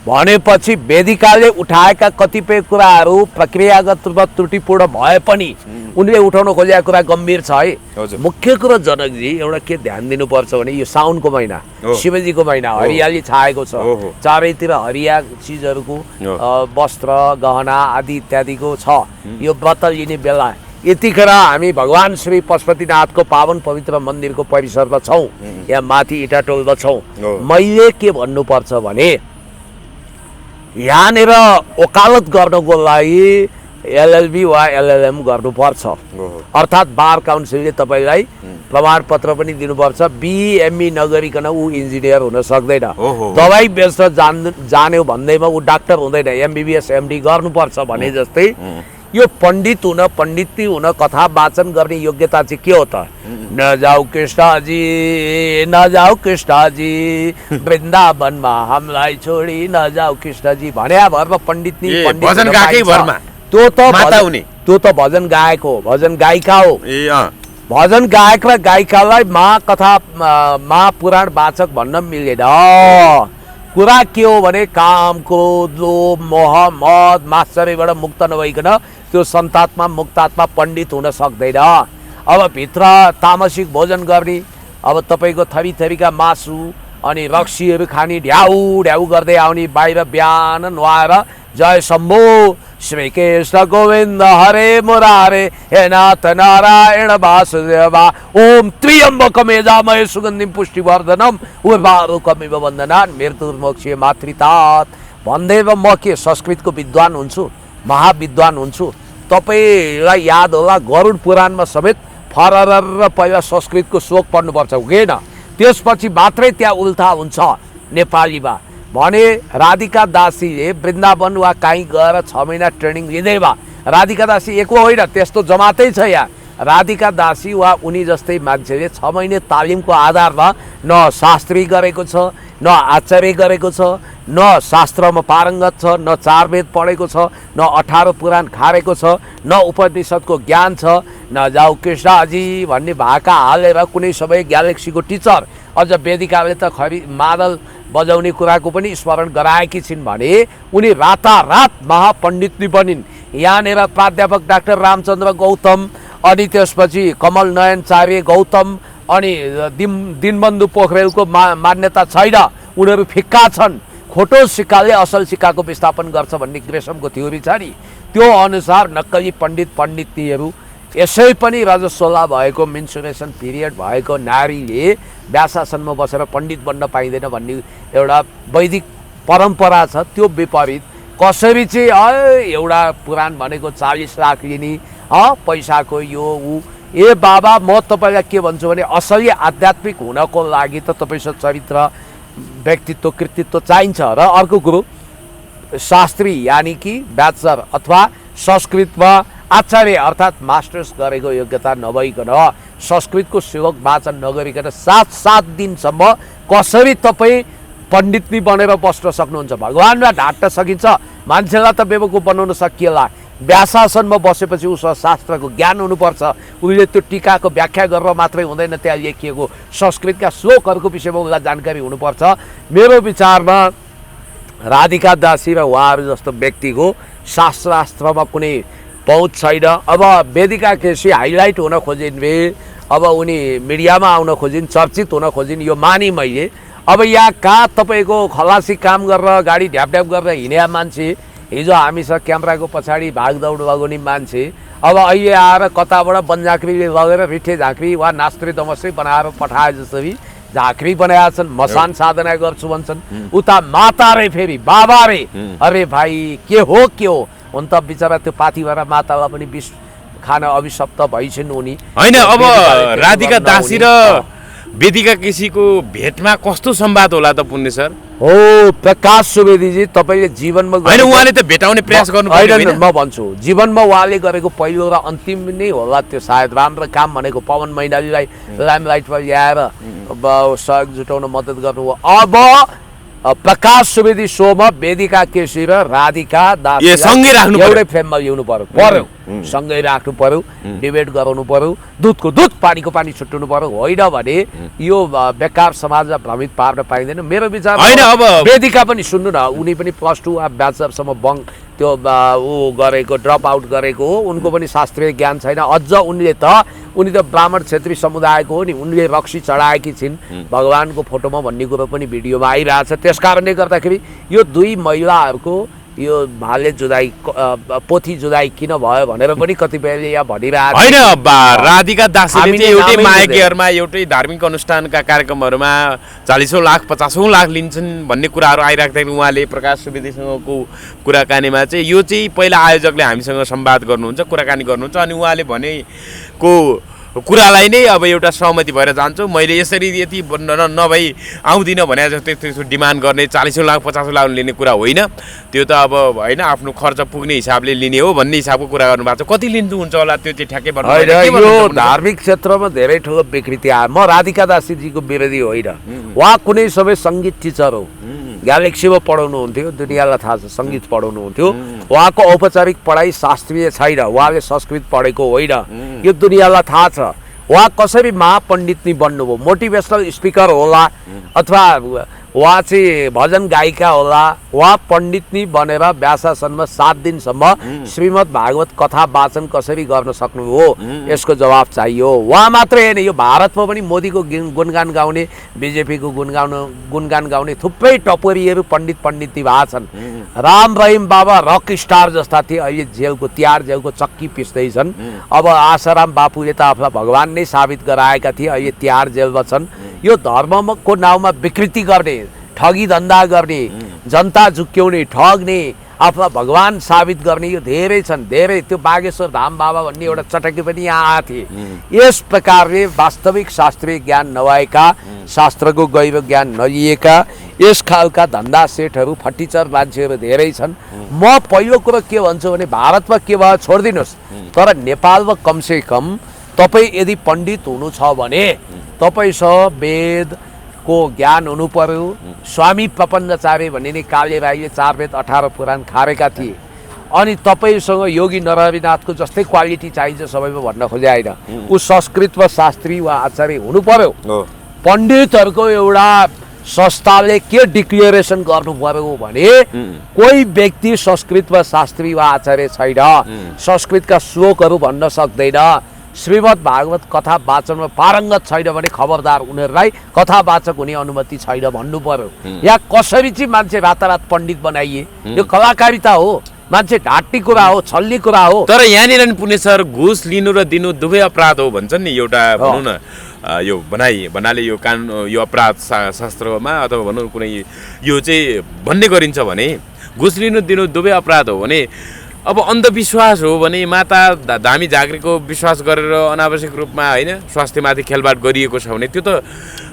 भनेपछि वेदिकाले उठाएका कतिपय कुराहरू प्रक्रियागत रूपमा त्रुटिपूर्ण भए पनि उनले उठाउन खोजेका कुरा गम्भीर छ है। हजुर। मुख्य कुरो जनकजी एउटा के ध्यान दिनुपर्छ भने यो साउनको महिना, हो। शिवजीको महिना, हरियाली छाएको छ, हो, हो। चारैतिर हरिया चिजहरूको वस्त्र गहना आदि इत्यादिको छ। यो व्रत लिने बेला यतिखेर हामी भगवान श्री पशुपतिनाथको पावन पवित्र मन्दिरको परिसरमा छौँ, यहाँ माथि इटाटोलमा छौँ। हो। मैले के भन्नुपर्छ भने यहाँनिर वकालत गर्नको लागि एलएलबी वा एलएलएम गर्नुपर्छ, अर्थात् बार काउन्सिलले तपाईँलाई प्रमाणपत्र पनि दिनुपर्छ। बिएमई नगरिकन ऊ इन्जिनियर हुन सक्दैन। दबाई बेच्न जान्यो भन्दैमा ऊ डाक्टर हुँदैन, एमबिबिएस एमडी गर्नुपर्छ भने जस्तै यो पण्डित हुन, पण्डिती हुन, कथा वाचन गर्ने योग्यता चाहिँ के हो त? न जाऊ कृष्णजी, न जाऊ कृष्णजी, वृन्दावनमा हामीलाई छोडी न जाऊ कृष्णजी भन्या भरमा पण्डित भजन गाएकै भरमा त्यो त माता हुने, त्यो त भजन गायक हो, भजन गायिका हो। ए भजन गायक र गायिकालाई महाकथा महापुराण वाचक भन्न मिलेन। कुरा के हो भने काम, क्रोध, लोभ, मोह, मद, मात्सर्यबाट मुक्त नभइकन त्यो सन्तात्मा मुक्तात्मा पण्डित हुन सक्दैन। अब भित्र तामसिक भोजन गर्ने, अब तपाईँको थरी थरीका मासु अनि रक्सीहरू खाने, ढ्याउ ढ्याउ गर्दै आउने, बाहिर बिहान नुहाएर जय शम्भो श्री कृष्ण गोविन्द हरे मुरारे हे नाथ नारायण वासुदेवा ओम त्र्यम्बकम यजामहे सुगन्धिम पुष्टिवर्धनम उर्वारुकमिव वन्दनान् मृत्युर्मोक्षे मातृतात भन्दैमा म के संस्कृतको विद्वान हुन्छु, महाविद्वान हुन्छु। तपाईँलाई याद होला गरुड पुराणमा समेत फरर पहिला संस्कृतको श्लोक पढ्नुपर्छ हुँदैन, त्यसपछि मात्रै त्यहाँ उल्था हुन्छ नेपालीमा। भने राधिका दासीले वृन्दावन वा कहीँ गएर 6 महिना ट्रेनिङ लिँदै भए, राधिका दासी एको होइन, त्यस्तो जमातै छ यहाँ। राधिका दासी वा उनी जस्तै मान्छेले 6 महिने तालिमको आधारमा न शास्त्री गरेको छ, न आचार्य गरेको छ, न शास्त्रमा पारङ्गत छ, न 4 वेद पढेको छ, न 18 पुराण खारेको छ, न उपनिषदको ज्ञान छ, न जाऊ कृष्णजी भन्ने भाका हालेर कुनै सबै ग्यालेक्सीको टिचर अझ वेदिकाले त मादल बजाउने कुराको पनि स्मरण गराएकी छिन् भने उनी रातारात महापण्डित बनिन्। यहाँनिर प्राध्यापक डाक्टर रामचन्द्र गौतम अनि त्यसपछि कमल नयनचार्य गौतम अनि दिनबन्धु पोखरेलको मान्यता छैन, उनीहरू फिक्का छन्। खोटो सिक्काले असल सिक्काको विस्थापन गर्छ भन्ने ग्रेसमको थ्योरी छ नि, त्यो अनुसार नक्कली पण्डित पण्डितीहरू यसै पनि रजस्वला भएको मेन्सुरेसन पिरियड भएको नारीले व्यासासनमा बसेर पण्डित बन्न पाइँदैन भन्ने एउटा वैदिक परम्परा छ। त्यो विपरीत कसरी चाहिँ एउटा पुराण भनेको 40 लाख लिने पैसाको यो ऊ, ए बाबा म तपाईँलाई के भन्छु भने असली आध्यात्मिक हुनको लागि त तपाईँसँग चरित्र व्यक्तित्व कृतित्व चाहिन्छ। र अर्को कुरो शास्त्री यानि कि ब्याचलर अथवा संस्कृतमा आचार्य अर्थात् मास्टर्स गरेको योग्यता नभइकन संस्कृतको श्लोक वाचन नगरिकन 7 दिनसम्म कसरी तपाईँ पण्डितनी बनेर बस्न सक्नुहुन्छ? भगवान्लाई ढाट्न सकिन्छ, मान्छेलाई त बेवकुफ बनाउन सकिएला। व्यासासनमा बसेपछि उसँग शास्त्रको ज्ञान हुनुपर्छ, उसले त्यो टीकाको व्याख्या गरेर मात्रै हुँदैन, त्यहाँ लेखिएको संस्कृतका श्लोकहरूको विषयमा उसलाई जानकारी हुनुपर्छ। मेरो विचारमा राधिका दासी र उहाँहरू जस्तो व्यक्तिको शास्त्रमा कुनै पहुँच छैन। अब वेदिका केसी हाइलाइट हुन खोजिन् वे, अब उनी मिडियामा आउन खोजिन्, चर्चित हुन खोजिन्, यो माने मैले। अब यहाँ कहाँ तपाईँको खलासी काम गरेर गाडी ढ्याप गरेर हिँड्या मान्छे, हिजो हामीसँग क्यामेराको पछाडि भागदौड लगाउने मान्छे अब अहिले आएर कताबाट बनझाँक्रीले लगेर रिठे झाँक्री वा नास्त्री दमस्त्री बनाएर पठाए जसरी झाँक्री बनाएका छन्, मसान साधना गर्छु भन्छन्, उता माता रे फेरि बाबा रे। अरे भाइ के हो हुन त बिचरा त्यो पाथीभरा मातालाई पनि विष खान अभिशप्त भइछन् उनी हैन। अब राधिका दासी र वेदिका केसीको भेटमा कस्तो संवाद होला त पुण्य सर? हो प्रकाश सुवेदीजी, तपाईले जीवनमा हैन उहाँले त भेटाउने प्रयास गर्नु पर्यो हैन? म भन्छु जीवनमा उहाँले गरेको पहिलो र अन्तिम नै होला त्यो सायद राम्रो काम भनेको पवन मैनालीलाई लाइमलाइटमा ल्याएर सहयोग जुटाउन मद्दत गर्नु हो। अब प्रकाश सुवेदी शोमा वेदिका केसी र राधिका दासी सँगै राख्नु एउटै फ्रेममा ल्याउनु पर्यो। सँगै राख्नु पर्यो, डिबेट गराउनु पर्यो, दुधको दुध पानीको पानी छुट्याउनु पर्यो, होइन भने यो बेकार समाजलाई भ्रमित पार्न पाइँदैन। मेरो विचारमा वेदिका पनि सुन्नु न, उनी पनि +2 वा ब्याचलरसम्म बङ्क त्यो ऊ गरेको, ड्रप आउट गरेको हो, उनको पनि शास्त्रीय ज्ञान छैन। अझ उनी त ब्राह्मण क्षेत्री समुदायको हो नि, उनले रक्सी चढाएकी छिन् भगवानको फोटोमा भन्ने कुरो पनि भिडियोमा आइरहेछ। त्यस कारणले गर्दाखेरि यो दुई महिलाहरूको यो भाले जुदाई पोथी जुदाई किन भयो भनेर पनि कतिपयले यहाँ भनिरहेको होइन। राधिका दासीले चाहिँ एउटै मायकीहरूमा एउटै धार्मिक अनुष्ठानका कार्यक्रमहरूमा 40औं लाख 50औं लाख लिन्छन् भन्ने कुराहरू आइराख्दाखेरि उहाँले प्रकाश सुवेदीसँगको कुराकानीमा चाहिँ यो चाहिँ पहिला आयोजकले हामीसँग संवाद गर्नुहुन्छ, कुराकानी गर्नुहुन्छ, अनि उहाँले भनेको कुरालाई नै अब एउटा सहमति भएर जान्छु, मैले यसरी यति नभई आउँदिनँ भने जस्तै त्यसको डिमान्ड गर्ने 40औं लाख 50औं लाख लिने कुरा होइन। त्यो त अब होइन, आफ्नो खर्च पुग्ने हिसाबले लिने हो भन्ने हिसाबको कुरा गर्नुभएको छ। कति लिनुहुन्छ होला त्यो चाहिँ ठ्याक्कै भन्नु। यो धार्मिक क्षेत्रमा धेरै ठुलो विकृति आयो। म राधिका दासीजीको विरोधी होइन, उहाँ कुनै समय सङ्गीत टिचर हो, ग्यालेक्सीमा पढाउनुहुन्थ्यो, दुनियाँलाई थाहा छ सङ्गीत पढाउनुहुन्थ्यो। उहाँको औपचारिक पढाइ शास्त्रीय छैन, उहाँले संस्कृत पढेको होइन, यो दुनियाँलाई थाहा छ। उहाँ कसरी महापण्डित नि बन्नुभयो, मोटिभेसनल स्पिकर होला अथवा उहाँ चाहिँ भजन गायिका होला, उहाँ पण्डित नि बनेर व्यासासनमा 7 दिनसम्म श्रीमद् भागवत कथा वाचन कसरी गर्न सक्नुभयो, यसको जवाब चाहियो। उहाँ मात्रै होइन, यो भारतमा पनि मोदीको गुणगान गाउने, बिजेपीको गुणगान गाउने थुप्रै टपोरीहरू पण्डित नि भएका छन्। राम रहिम बाबा रक स्टार जस्ता थिए, अहिले जेलको तिहार जेलको चक्की पिस्दैछन्। अब आशाराम बापुले त आफूलाई भगवान नै साबित गराएका थिए, अहिले तिहार जेलमा छन्। यो धर्मको नाउँमा विकृति गर्ने, ठगी धन्दा गर्ने, जनता झुक्क्याउने, ठग्ने, आफूलाई भगवान साबित गर्ने यो धेरै छन्, धेरै। त्यो बागेश्वर धाम बाबा भन्ने एउटा चटकी पनि यहाँ आएको थिए। यस प्रकारले वास्तविक शास्त्रीय ज्ञान नभएका, शास्त्रको गहिरो ज्ञान नलिएका यस खालका धन्दा सेठहरू फटिचर मान्छेहरू धेरै छन्। म पहिलो कुरो के भन्छु भने भारतमा के भयो छोडिदिनुहोस्, तर नेपालमा कमसे कम तपाईँ यदि पण्डित हुनु छ भने तपाईँसँग वेदको ज्ञान हुनु पर्यो। स्वामी प्रपन्नचार्य भन्ने नि काले राईले 4 वेद 18 पुराण खारेका थिए। अनि तपाईँसँग योगी नरहरिनाथको जस्तै क्वालिटी चाहिन्छ सबैमा भन्न खोजे होइन, ऊ संस्कृत वा शास्त्री वा आचार्य हुनु पर्यो। पण्डितहरूको एउटा संस्थाले के डिक्लेरेसन गर्नु पर्यो भने कोही व्यक्ति संस्कृत वा शास्त्री वा आचार्य छैन, संस्कृतका श्लोकहरू भन्न सक्दैन, श्रीमद् भागवत कथा वाचनमा पारङ्गत छैन भने खबरदार उनीहरूलाई कथा वाचक हुने अनुमति छैन भन्नु पर्यो। यहाँ कसरी चाहिँ मान्छे रातारात पण्डित बनाइए, यो कलाकारिता हो, मान्छे ढाँट्ने कुरा हो, छल्ने कुरा हो। तर यहाँनिर नि पुण्य सर घुस लिनु र दिनु दुवै अपराध हो भन्छन् नि। एउटा भनौँ न यो भन्नाले यो कानुन यो अपराध शास्त्रमा अथवा भनौँ कुनै यो चाहिँ भन्ने गरिन्छ भने घुस लिनु दिनु दुवै अपराध हो भने अब अन्धविश्वास हो भने माता धामी झाँक्रीको विश्वास गरेर अनावश्यक रूपमा होइन स्वास्थ्यमाथि खेलबाड गरिएको छ भने त्यो त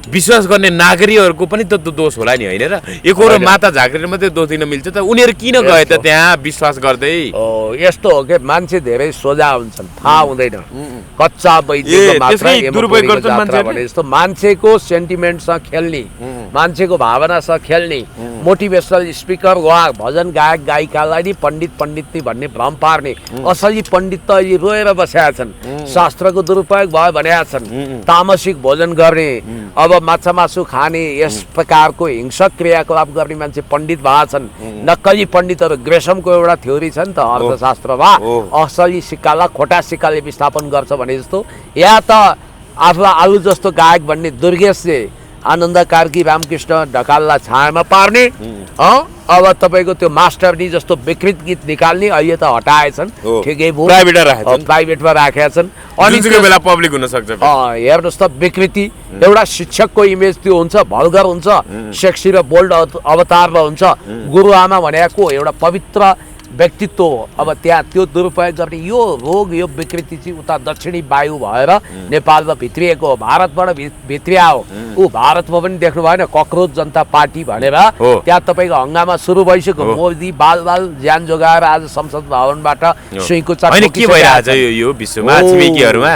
विश्वास गर्ने नागरिकहरूको पनि त दोष होला नि, होइन र? एक और माता झाँक्रीले मात्रै दोष दिन मिल्छ त? उनीहरू किन गए त त्यहाँ विश्वास गर्दै? यस्तो हो कि मान्छे धेरै सोझा हुन्छन्, थाहा हुँदैन, कच्चा वैद्यको मात्र भने जस्तो मान्छेको सेन्टिमेन्टसँग खेल्ने, मान्छेको भावनासँग खेल्ने, मोटिभेसनल स्पिकर वा भजन गायक गायिकालाई नि पण्डित नि भन्ने भ्रम पार्ने। असली पण्डित त अहिले रोएर बसेका छन्, शास्त्रको दुरुपयोग भयो भनेका छन्, तामसिक भोजन गर्ने, अब माछा मासु खाने, यस प्रकारको हिंसक क्रियाकलाप गर्ने मान्छे पण्डित भएका छन्। नक्कली पण्डितहरू, ग्रेसमको एउटा थ्योरी छ नि त अर्थशास्त्रमा, असली सिक्कालाई खोटा सिक्काले विस्थापन गर्छ भने जस्तो या त आफूलाई आलु जस्तो गायक भन्ने दुर्गेशले आनन्द कार्की रामकृष्ण ढकाललाई छायामा पार्ने, अब तपाईँको त्यो मास्टर नि जस्तो विकृत गीत निकाल्ने अहिले त हटाएछन्, ठिकै भयो, प्राइभेटमा राखेका छन्। अनि बेला पब्लिक हुन सक्छ। हेर्नुहोस् त विकृति, एउटा शिक्षकको इमेज त्यो हुन्छ, भल्गर हुन्छ, सेक्सी र बोल्ड अवतारमा हुन्छ, गुरुआमा भनेको एउटा पवित्र व्यक्तित्व हो। अब त्यहाँ त्यो दुरुपयोग गर्ने यो रोग यो विकृति चाहिँ उता दक्षिणी वायु भएर नेपालमा भित्रिएको हो, भारतबाट भित्रिया हो। ऊ भारतमा पनि देख्नु भएन कक्रोच जनता पार्टी भनेर त्यहाँ तपाईँको हङ्गामा सुरु भइसक्यो। मोदी बाल ज्यान जोगाएर आज संसद भवनबाट सुइँकुच्चा यो विश्वमा छिमेकीहरूमा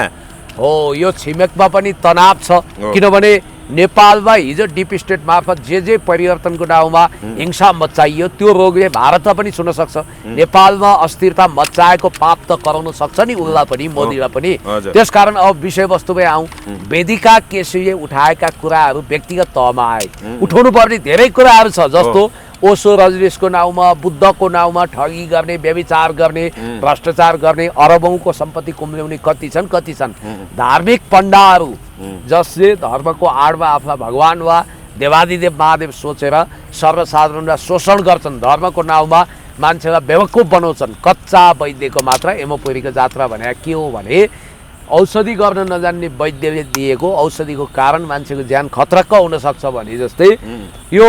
हो, यो छिमेकमा पनि तनाव छ, किनभने नेपालमा हिजो डिप स्टेट मार्फत जे परिवर्तनको नाउँमा हिंसा मच्चाइयो त्यो रोगले भारतमा पनि छुन सक्छ। नेपालमा अस्थिरता मच्चाएको पाप त कराउन सक्छ नि उसलाई पनि, मोदीलाई पनि। त्यसकारण अब विषयवस्तुमै आउँ। वेदिका केसीले उठाएका कुराहरू व्यक्तिगत तहमा आए। उठाउनु पर्ने धेरै कुराहरू छ, जस्तो ओशो रजनीशको नाउँमा, बुद्धको नाउँमा ठगी गर्ने, व्यभिचार गर्ने, भ्रष्टाचार गर्ने, अरबौँको सम्पत्ति कुम्ल्याउने कति छन्। धार्मिक पण्डाहरू जसले धर्मको आडमा आफ्ना भगवान वा देवादिदेव महादेव सोचेर सर्वसाधारणलाई शोषण गर्छन्, धर्मको नाउँमा मान्छेलाई बेवकुफ बनाउँछन्। कच्चा वैद्यको मात्र एमोपुरीको जात्रा भने के हो भने औषधि गर्न नजान्ने वैद्यले दिएको औषधिको कारण मान्छेको ज्यान खतरक्क हुन सक्छ भने जस्तै यो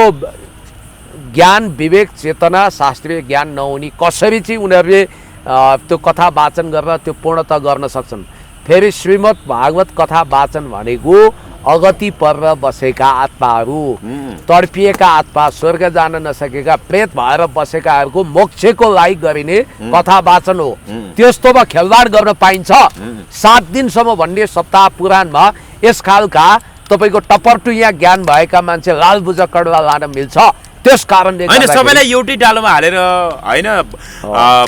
ज्ञान, विवेक, चेतना, शास्त्रीय ज्ञान नहुने कसरी चाहिँ उनीहरूले त्यो कथा वाचन गरेर त्यो पूर्णता गर्न सक्छन्। फेरि श्रीमद् भागवत कथा वाचन भनेको अगति परेर बसेका आत्माहरू, तडपिएका आत्मा, स्वर्ग जान नसकेका प्रेत भएर बसेकाहरूको मोक्षको लागि गरिने कथा वाचन हो। त्यस्तोमा खेलवाड गर्न पाइन्छ। 7 दिनसम्म भन्ने सप्ताह पुराणमा यस खालका तपाईँको टपरटुइया ज्ञान भएका मान्छे लाल बुझकडवा लान मिल्छ। त्यस कारणले हैन सबैलाई एउटै डालोमा हालेर हैन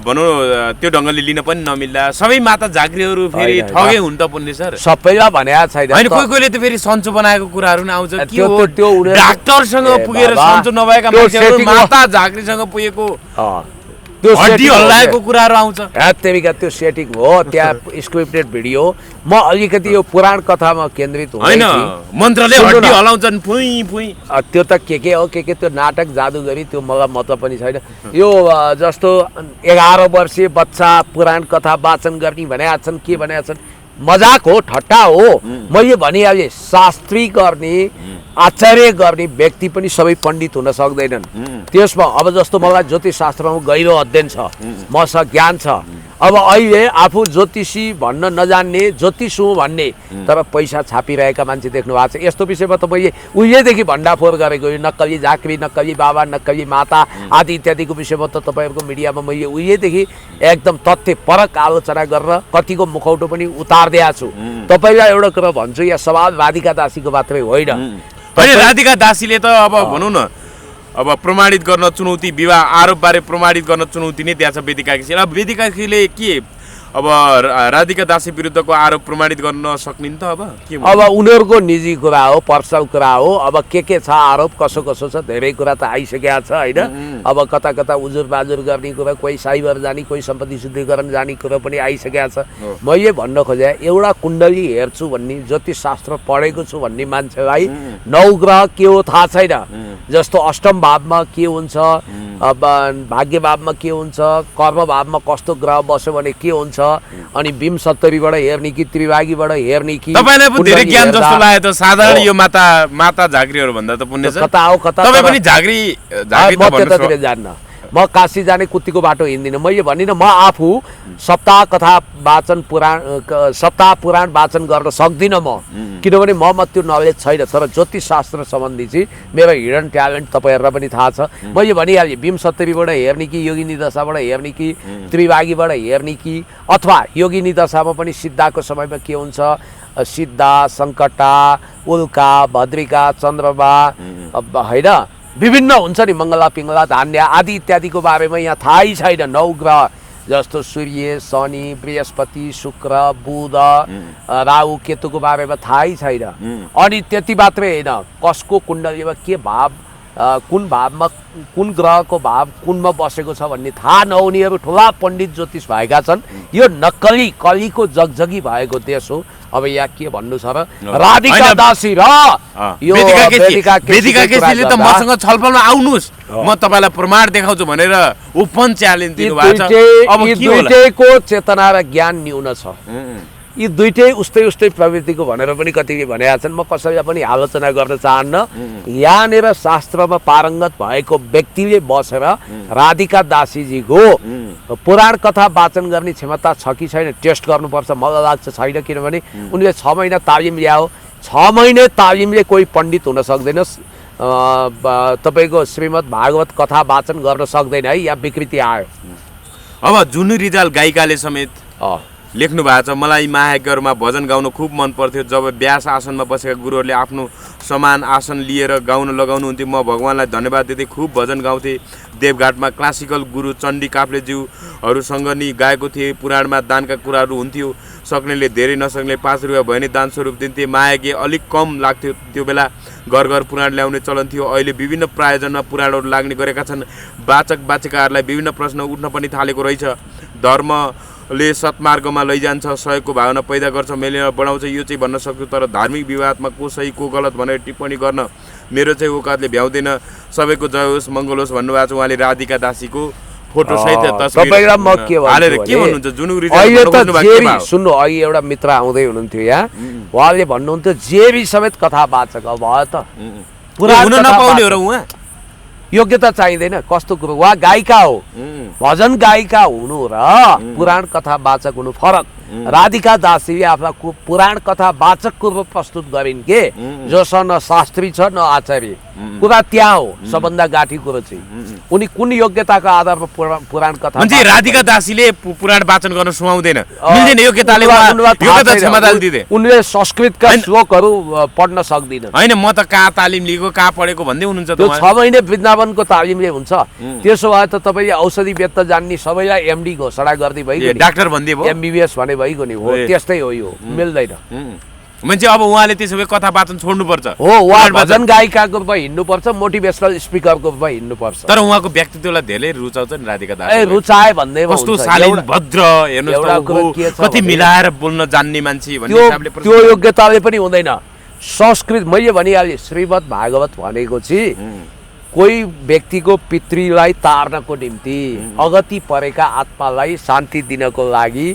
भनौँ त्यो ढङ्गले लिन पनि नमिल्ला। सबै माता झाँक्रीहरू फेरि ठगे हुन् त पुण्य सर। सबैलाई भनेको छैन। हैन कोही त फेरि सन्चो बनाएको कुराहरू नि आउँछ। के हो त्यो डाक्टरसँग पुगेर सन्चो नभएका मान्छेहरू माता झाँक्रीसँग पुगेको त्यो हड्डी हल्लाएको कुराहरू आउँछ। त्यतिका त्यो सेटिङ हो, त्यहाँ स्क्रिप्टेड भिडियो। म अलिकति यो पुराण कथामा केन्द्रित होइन, मन्त्रले हड्डी हल्लाउँछन् फुई फुई। त्यो त के हो के त्यो नाटक जादुगरी, त्यो मलाई मतलब पनि छैन। यो जस्तो 11 वर्षीय बच्चा पुराण कथा वाचन गर्ने भनेका छन्, के भनेका छन्, मजाक हो, ठट्टा हो। मैले भनिहालेँ शास्त्री गर्ने, आचार्य गर्ने व्यक्ति पनि सबै पण्डित हुन सक्दैनन्। त्यसमा अब जस्तो मलाई ज्योतिष शास्त्रमा गहिरो अध्ययन छ, मसँग ज्ञान छ। अब अहिले आफू ज्योतिषी भन्न नजान्ने, ज्योतिष हुँ भन्ने तर पैसा छापिरहेका मान्छे देख्नु भएको छ। यस्तो विषयमा त मैले उहिलेदेखि भण्डाफोर गरेको, यो नक्कली झाँक्री, नक्कली बाबा, नक्कली माता आदि इत्यादिको विषयमा त तपाईँहरूको मिडियामा मैले उहिलेदेखि एकदम तथ्यपरक आलोचना गरेर कतिको मुखौटो पनि उतारिदिएको छु। तपाईँलाई एउटा कुरा भन्छु, यहाँ सवाल राधिका दासीको मात्रै होइन। राधिका दासीले त अब भनौँ न अब प्रमाणित गर्न चुनौती, विवाह आरोपबारे प्रमाणित गर्न चुनौती नै त्यहाँ छ वेदिका केसी। अब वेदिका केसीले के अब राधिका दासी विरुद्धको आरोप प्रमाणित गर्न सक्निन् त? अब उनीहरूको निजी कुरा हो, पर्सनल कुरा हो। अब के छ आरोप, कसो छ, धेरै कुरा त आइसकेको छ होइन। अब कता कता उजुर बाजुर गर्ने कुरा, कोही साइबर जाने, कोही सम्पत्ति शुद्धिकरण जाने कुरा पनि आइसकेको छ। मैले भन्न खोजेँ एउटा कुण्डली हेर्छु भन्ने, ज्योतिष शास्त्र पढेको छु भन्ने मान्छेलाई 9 ग्रह के हो थाहा छैन। जस्तो अष्टम भावमा के हुन्छ, भाग्य भावमा के हुन्छ, कर्म भावमा कस्तो ग्रह बस्यो भने के हुन्छ, अनि 20-70बाट हेर्ने कि त्रिभागीबाट हेर्ने कि। तपाईलाई पनि धेरै ज्ञान जस्तो लाग्यो त। साधारण यो माता झाँक्रीहरू भन्दा त पुण्य छ। कता हो कता तपाई पनि झाँक्री त भन्नु जान्न। म काशी जाने कुत्तीको बाटो हिँड्दिनँ। मैले भनिनँ म आफू सप्ताह कथा वाचन सप्ताह पुराण वाचन गर्न सक्दिनँ म, किनभने ममा त्यो नलेज छैन। तर ज्योतिष शास्त्र सम्बन्धी चाहिँ मेरो हिडन ट्यालेन्ट तपाईँहरूलाई पनि थाहा छ। मैले भनिहालेँ 20-70बाट हेर्ने कि योगिनी दशाबाट हेर्ने कि त्रिभागीबाट हेर्ने कि, अथवा योगिनी दशामा पनि सिद्धाको समयमा के हुन्छ, सिद्धा, सङ्कटा, उल्का, भद्रिका, चन्द्रमा होइन, विभिन्न हुन्छ नि, मङ्गला पिङ्गला, धान्य आदि इत्यादिको बारेमा यहाँ थाहै छैन। 9 ग्रह जस्तो सूर्य, शनि, बृहस्पति, शुक्र, बुध, राहु, केतुको बारेमा थाहै छैन। अनि त्यति मात्रै होइन, कसको कुण्डलीमा के भाव, कुन भावमा कुन ग्रहको भाव कुनमा बसेको छ भन्ने थाहा नहुनेहरू ठुला पण्डित ज्योतिष भएका छन्। यो नक्कली कलीको जगजगी भएको देश हो। अब यहाँ के भन्नु छ र, राधिका दासी र यो वेदिका केसीले त मसँग छलफलमा आउनुस्, म तपाईँलाई प्रमाण देखाउँछु भनेर ओपन च्यालेन्ज दिनुभएको छ। अब के होला? दुईटैको चेतना र ज्ञान न्यून छ। यी दुईटै उस्तै प्रवृत्तिको भनेर पनि कतिले भनेका छन्। म कसैलाई पनि आलोचना गर्न चाहन्न। यहाँनिर शास्त्रमा पारङ्गत भएको व्यक्तिले बसेर राधिका दासीजीको पुराण कथा वाचन गर्ने क्षमता छ कि छैन टेस्ट गर्नुपर्छ। मलाई लाग्छ छैन, किनभने उनले 6 महिना तालिम ल्यायो। 6 महिना तालिमले कोही पण्डित हुन सक्दैन। तपाईँको श्रीमद् भागवत कथा वाचन गर्न सक्दैन है, यहाँ विकृति आयो। अब जुनु रिजाल गायिकाले समेत लेख्नु भएको छ, मलाई माहेकहरूमा भजन गाउन खुब मन पर्थ्यो। जब व्यास आसनमा बसेका गुरुहरूले आफ्नो समान आसन लिएर गाउन लगाउनुहुन्थ्यो, म भगवान्लाई धन्यवाद दिँदै खुब भजन गाउँथेँ। देवघाटमा क्लासिकल गुरु चण्डी काफ्लेज्यूहरूसँग नि गाएको थिएँ। पुराणमा दानका कुराहरू हुन्थ्यो, सक्नेले धेरै नसक्नेले 5 रुपियाँ भयो भने दान स्वरूप दिन्थे। माहेके अलिक कम लाग्थ्यो, त्यो बेला घर घर पुराण ल्याउने चलन थियो। अहिले विभिन्न प्रायोजनमा पुराणहरू लाग्ने गरेका छन्। वाचक वाचिकाहरूलाई विभिन्न प्रश्न उठ्न पनि थालेको रहेछ। धर्मले सत्मार्गमा लैजान्छ, सहयोगको भावना पैदा गर्छ, मेलमिलाप बढाउँछ, यो चाहिँ भन्न सक्छु। तर धार्मिक विवादमा को सही को गलत भनेर टिप्पणी गर्न मेरो चाहिँ औकातले भ्याउँदैन। सबैको जय होस्, मङ्गल होस् भन्नुभएको छ। उहाँले राधिका दासीको फोटो सहित तस्बिर हालेर के भन्नुहुन्छ? जुनुक रिजल्ट सुन्नु, अघि एउटा मित्र आउँदै हुनुहुन्थ्यो यहाँ, उहाँले भन्नुहुन्थ्यो जेबी समेत कथावाचक भयो त हुन नपाउने हो र उहाँ योग्यता चाहिँदैन। कस्तो कुरो, उहाँ गायिका हो, भजन गायिका हुनु र पुराण कथावाचक हुनु फरक। राधिका दासीले आफ्ना पुराण कथावाचकको रूप प्रस्तुत गरिन् के, जोसँग न शास्त्री छ न आचार्य। कुरा त्यहाँ हो, सबभन्दा गाठी कुरो चाहिँ उनी कुन योग्यताको आधारमा पुराण कथा। राधिका दासीले पुराण वाचन गर्न सुहाउँदैन, मिल्दैन, योग्यताले योग्यता क्षमता दिँदैन। उनले संस्कृतका श्लोकहरू पढ्न सक्दिनन्। हैन, म त कहाँ तालिम लिएको कहाँ पढेको भन्दै हुनुहुन्छ त। त्यो 6 महिने वृन्दावनको तालिमले हुन्छ। त्यसो भए त तपाईले औषधि बेत्त जान्ने सबैलाई एमडी घोषणा गर्दै भइगयो, डाक्टर भन्दै भयो, एमबीबीएस भने भइगयो नि। हो, त्यस्तै हो, यो मिल्दैन। मान्छे अब उहाँले त्यसो भए कथा वाचन छोड्नुपर्छ। हो, उहाँ भजन गायिकाको रूपमा हिँड्नुपर्छ, मोटिभेसनल स्पिकरको रूपमा हिँड्नुपर्छ। तर उहाँको व्यक्तित्वलाई धेरै रुचाउँछ नि राधिका दासी। रुचाए भन्दै कस्तो शालीन भद्र, हेर्नुस् कति मिलाएर बोल्न जान्ने मान्छे भन्ने हिसाबले त्यो योग्यताले पनि हुँदैन। संस्कृत मैले भनिहालेँ, श्रीमद् भागवत भनेको चाहिँ कोही व्यक्तिको पितृलाई तार्नको निम्ति, अगति परेका आत्मालाई शान्ति दिनको लागि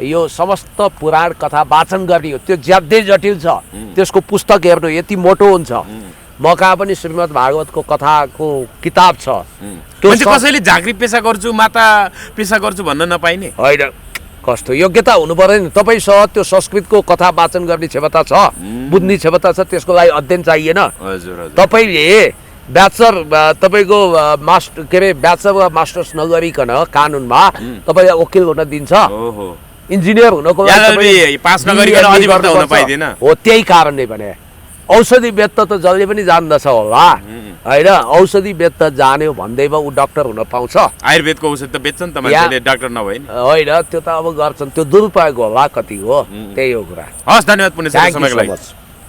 यो समस्त पुराण कथा वाचन गर्ने हो। त्यो ज्यादै जटिल छ, त्यसको पुस्तक हेर्नु यति मोटो हुन्छ। म कहाँ पनि श्रीमद् भागवतको कथाको किताब छ। कसैले झाँक्री पेसा गर्छु, माता पेसा गर्छु भन्न नपाइने होइन। कस्तो योग्यता हुनु पर्यो नि। तपाईँसँग त्यो संस्कृतको कथा वाचन गर्ने क्षमता छ, बुझ्ने क्षमता छ, त्यसको लागि अध्ययन चाहिएन। तपाईँले ब्याचलर तपाईँको मास्टर के अरे ब्याचलर वा मास्टर्स नगरिकन कानुनमा तपाईँलाई वकिल हुन दिन्छ, इन्जिनियर हुनको लागि हो। त्यही कारणले भने औषधि बेत्त त जसले पनि जान्दछ होला होइन। औषधि बेत्त जान्यो भन्दैमा ऊ डाक्टर हुन पाउँछ। आयुर्वेदको औषधि त बेच्छन् त मान्छेले, डाक्टर नभए नि होइन। त्यो त अब गर्छन्, त्यो दुरुपयोग होला कति हो, त्यही हो कुरा। हस्, धन्यवाद पुण्य समयको लागि।